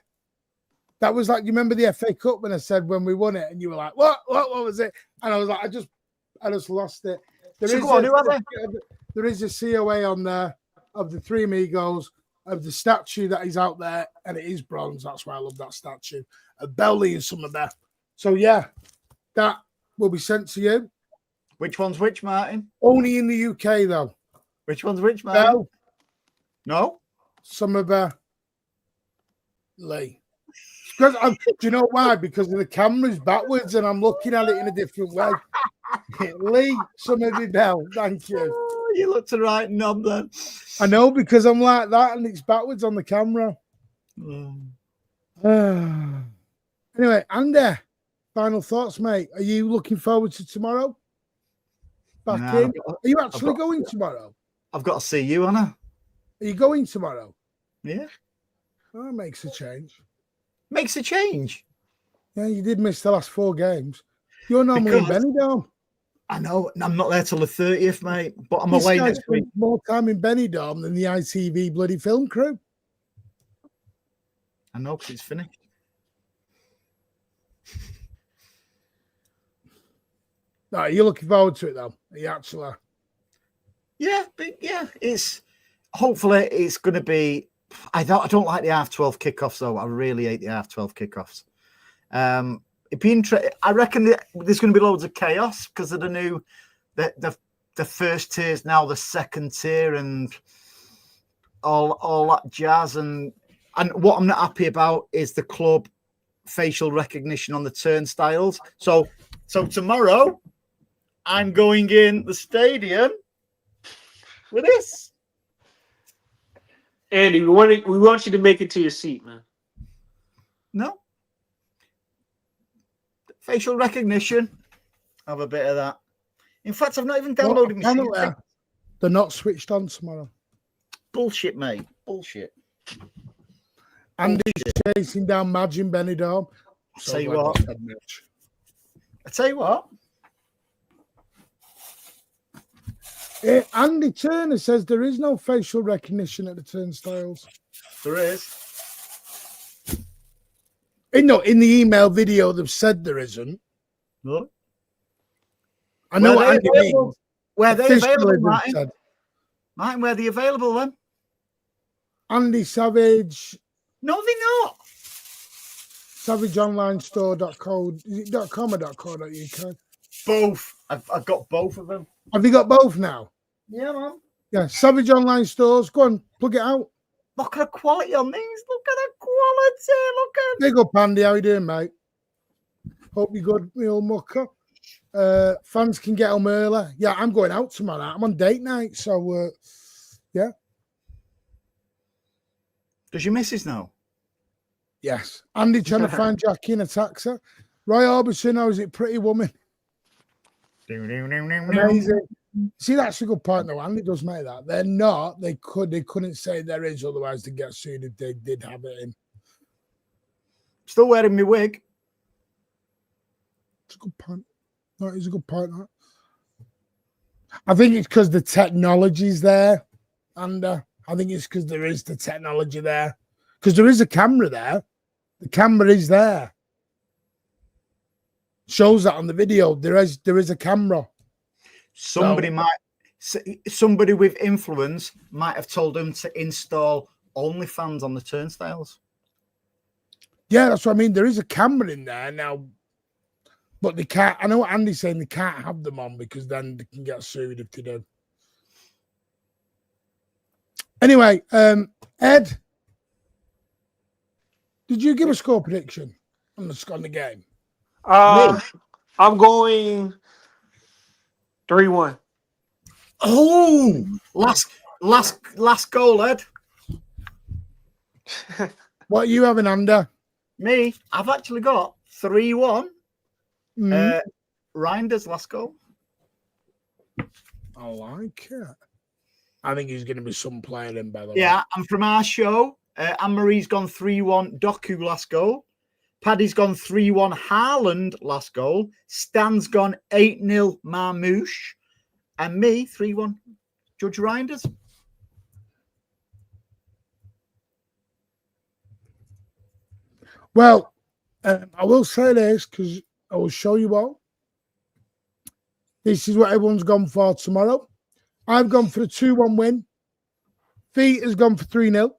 That was like, you remember the FA Cup when I said when we won it, and you were like, what was it? And I was like, I just lost it. There is a COA on there of the three amigos, of the statue that is out there, and it is bronze. That's why I love that statue. A Belly and some of that. So yeah, that will be sent to you. Which one's which, Martin? Only in the UK though. Which one's which, Martin? No. Some of Lee. Because do you know why? Because the camera's backwards and I'm looking at it in a different way. Lee, Summerby Bell, thank you. Oh, you looked a right knob then. I know, because I'm like that and it's backwards on the camera. Anyway, Andy, final thoughts, mate. Are you looking forward to tomorrow? Back in? Are you actually going tomorrow? I've got to see you, Anna. Are you going tomorrow? Yeah. Oh, that makes a change. Makes a change. Yeah, you did miss the last 4 games. You're normally in Benidorm. I know. I'm not there till the 30th, mate. But I'm away next week. More time in Benidorm than the ITV bloody film crew. I know, because it's finished. No, you're looking forward to it, though. Are you actually? Yeah, but yeah, hopefully it's going to be. I don't like the half-12 kickoffs, though. I really hate the half-12 kickoffs. It'd be interesting. I reckon there's going to be loads of chaos because of the first tier is now the second tier and all that jazz. And what I'm not happy about is the club facial recognition on the turnstiles. So tomorrow I'm going in the stadium with this. Andy, we want you to make it to your seat, man. No. Facial recognition. Have a bit of that. In fact, I've not even downloaded my. They're not switched on tomorrow. Bullshit, mate. Bullshit. Andy's chasing down Madge in Benidorm. I tell you what. Andy Turner says there is no facial recognition at the turnstiles. There is. In the email video, they've said there isn't. No. I know what Andy means. Where they available, Martin? Martin, where are they available then? Andy Savage. No, they're not. SavageOnlineStore.co. Is it .com or .co.uk? Both. I've got both of them. Have you got both now? Yeah, man. Yeah, Savage Online Stores. Go on, plug it out. Look at the quality on these. Look at the quality. Look at. Big up, Andy. How you doing, mate? Hope you're good, me old mucker. Fans can get home early. Yeah, I'm going out tomorrow. I'm on date night, so yeah. Does your missus know? Yes. Andy trying to find Jackie in a taxi. Roy Orbison, how is it, Pretty Woman? Amazing. See, that's a good point, though. Andy does make that. They're not. They couldn't say there is, otherwise they get sued if they did have it in. Still wearing my wig. It's a good point. No, it's a good point. That. I think it's because the technology's there, and I think it's because there is the technology there. Because there is a camera there. The camera is there. Shows that on the video. There is a camera. Somebody with influence might have told them to install OnlyFans on the turnstiles. Yeah, that's what I mean. There is a camera in there now. But they can't. I know what Andy's saying. They can't have them on because then they can get sued if they do. Anyway, Ed, did you give a score prediction on the game? I'm going 3-1. Oh, last goal, Ed. What are you having under? Me, I've actually got 3-1. Reinders last goal. I like it. I think he's going to be some player in, by the way. Yeah, and from our show, Anne-Marie's gone 3-1, Doku last goal. Paddy's gone 3-1, Haaland last goal. Stan's gone 8-0, Marmouche. And me, 3-1, Judge Reinders. Well, I will say this because I will show you all. This is what everyone's gone for tomorrow. I've gone for a 2-1 win. Feet has gone for 3-0.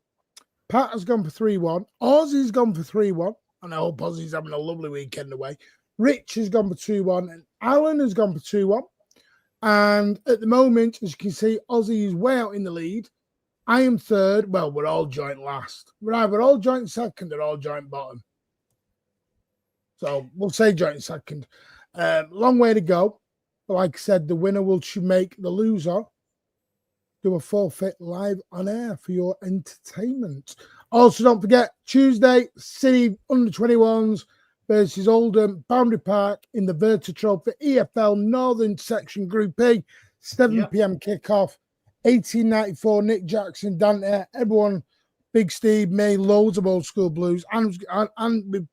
Pat has gone for 3-1. Ozzy's gone for 3-1. And I hope Ozzy's having a lovely weekend away. Rich has gone for 2-1. And Alan has gone for 2-1. And at the moment, as you can see, Ozzy is way out in the lead. I am third. Well, we're all joint last. We're either all joint second or all joint bottom. So we'll say joint second. Long way to go. But like I said, the winner should make the loser do a forfeit live on air for your entertainment. Also, don't forget, Tuesday, City under-21s versus Oldham, Boundary Park in the Verta Trophy, EFL Northern Section Group E, 7 p.m. kickoff, 1894, Nick Jackson, Dante, everyone, Big Steve, May, loads of old school blues, and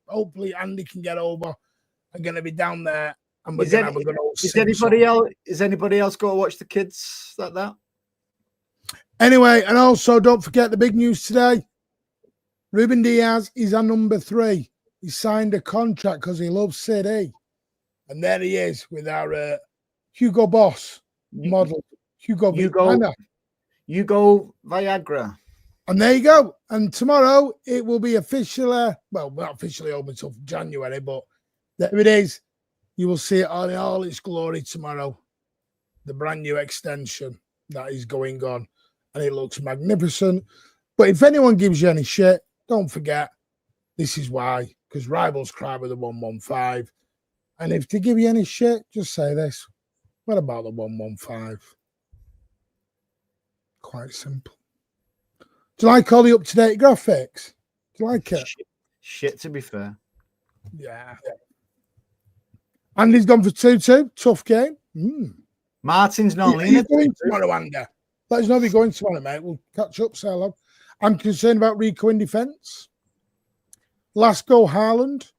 hopefully Andy can get over. I'm going to be down there. And we're going to have a good old Is anybody else going to watch the kids like that? Anyway, and also don't forget the big news today. Ruben Dias is our number 3. He signed a contract because he loves City. And there he is with our Hugo Boss model. Hugo Viagra. And there you go. And tomorrow it will be officially, well, not officially open until January, but there it is. You will see it in all its glory tomorrow. The brand new extension that is going on. And it looks magnificent. But if anyone gives you any shit, don't forget, this is why. Because rivals cry with the 115. And if they give you any shit, just say this. What about the 115? Quite simple. Do you like all the up-to-date graphics? Do you like it? Shit, to be fair. Yeah. Andy's gone for 2-2. Tough game. Martin's not leaning. Going tomorrow, Andy. Let us know if you're going tomorrow, mate. We'll catch up, say hello. I'm concerned about Rico in defence. Last goal, Haaland.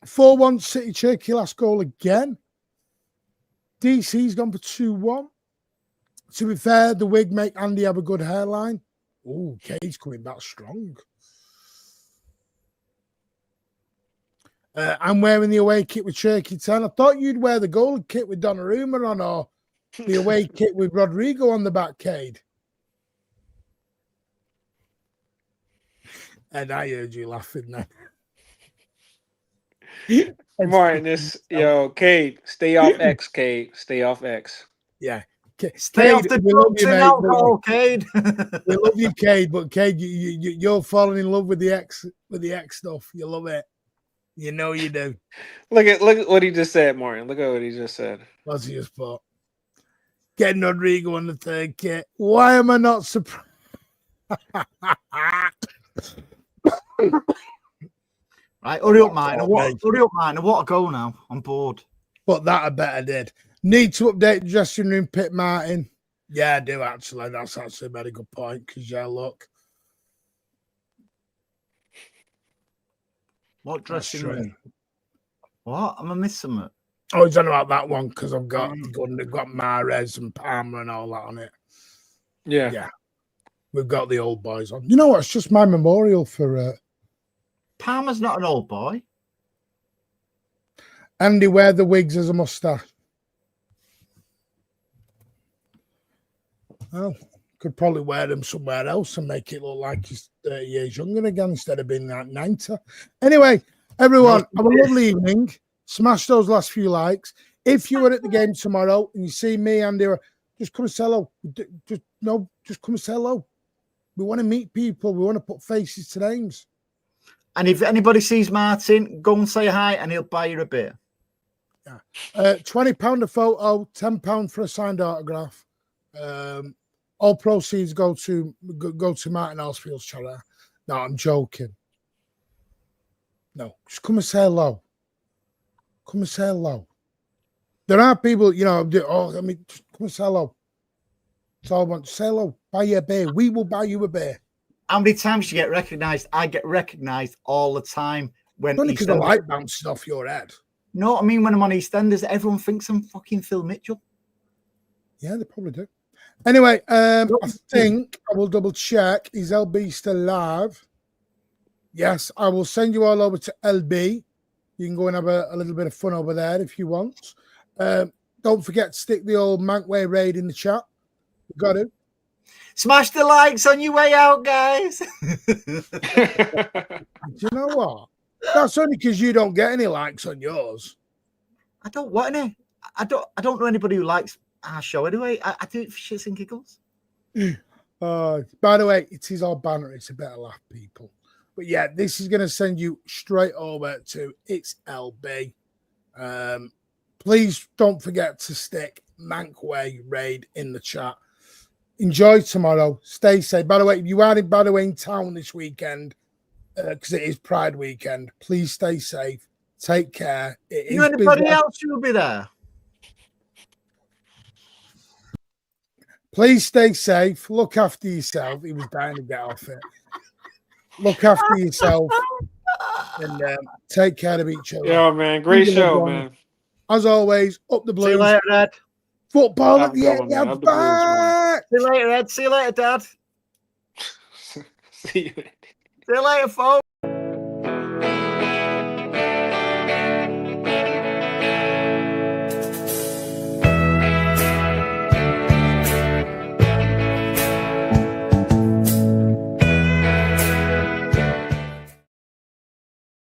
4-1 City Cherokee, last goal again. DC's gone for 2-1. To be fair, the wig make Andy have a good hairline. Oh, Kate's coming back strong. I'm wearing the away kit with Cherokee 10. I thought you'd wear the goal kit with Donnarumma on, or the away kit with Rodrigo on the back, Cade. And I heard you laughing there. Martin, Cade, stay off X, Cade. Stay off X. Yeah. Stay off the drugs and alcohol, Cade. We love you, Cade, but Cade, you're falling in love with the X stuff. You love it. You know you do. Look at what he just said, Martin. Look at what he just said. What's his spot? Getting Rodrigo on the third kit. Why am I not surprised? Right, hurry up, man. What a goal now. I'm bored. But that I bet I did. Need to update the dressing room pit, Martin. Yeah, I do actually. That's actually a very good point. Because look. What dressing room? What? Am I missing it? Oh, it's on about that one because I've got Mahrez and Palmer and all that on it. Yeah. Yeah. We've got the old boys on. You know what? It's just my memorial for... Palmer's not an old boy. Andy, wear the wigs as a moustache. Well, could probably wear them somewhere else and make it look like he's 30 years younger again instead of being like 90. Anyway, everyone, have a lovely evening. Smash those last few likes. If you were at the game tomorrow and you see me and Andy, just come and say hello. Just come and say hello. We want to meet people. We want to put faces to names. And if anybody sees Martin, go and say hi and he'll buy you a beer. Yeah. £20 a photo, £10 for a signed autograph. All proceeds go to Martin Horsfield's charity. No, I'm joking. No, just come and say hello. Come and say hello. There are people, just come and say hello. That's all I want. Say hello. Buy you a beer. We will buy you a beer. How many times you get recognised? I get recognised all the time. When only because the light bounces off your head. No, I mean when I'm on EastEnders, everyone thinks I'm fucking Phil Mitchell. Yeah, they probably do. Anyway, I think I will double check. Is LB still live? Yes, I will send you all over to LB. You can go and have a little bit of fun over there if you want. Don't forget to stick the old Mankway raid in the chat. You got it. Smash the likes on your way out, guys. Do you know what? That's only because you don't get any likes on yours. I don't want any. I don't know anybody who likes our show anyway. I do it for shits and giggles. By the way, it is all banner. It's a bit of laugh, people. But yeah, this is going to send you straight over to It's LB. Please don't forget to stick Mankway raid in the chat. Enjoy tomorrow. Stay safe. By the way, if you are in town this weekend, because it is Pride weekend, please stay safe. Take care. Anybody else who will be there? Please stay safe. Look after yourself. He was dying to get off it. Look after yourself and take care of each other. Yeah, man. Great show, man. As always, up the Blues. See you later, Ed. Football at the end. Up the Blues, man. See you later, Ed. See you later, Dad. See you. See you later, folks.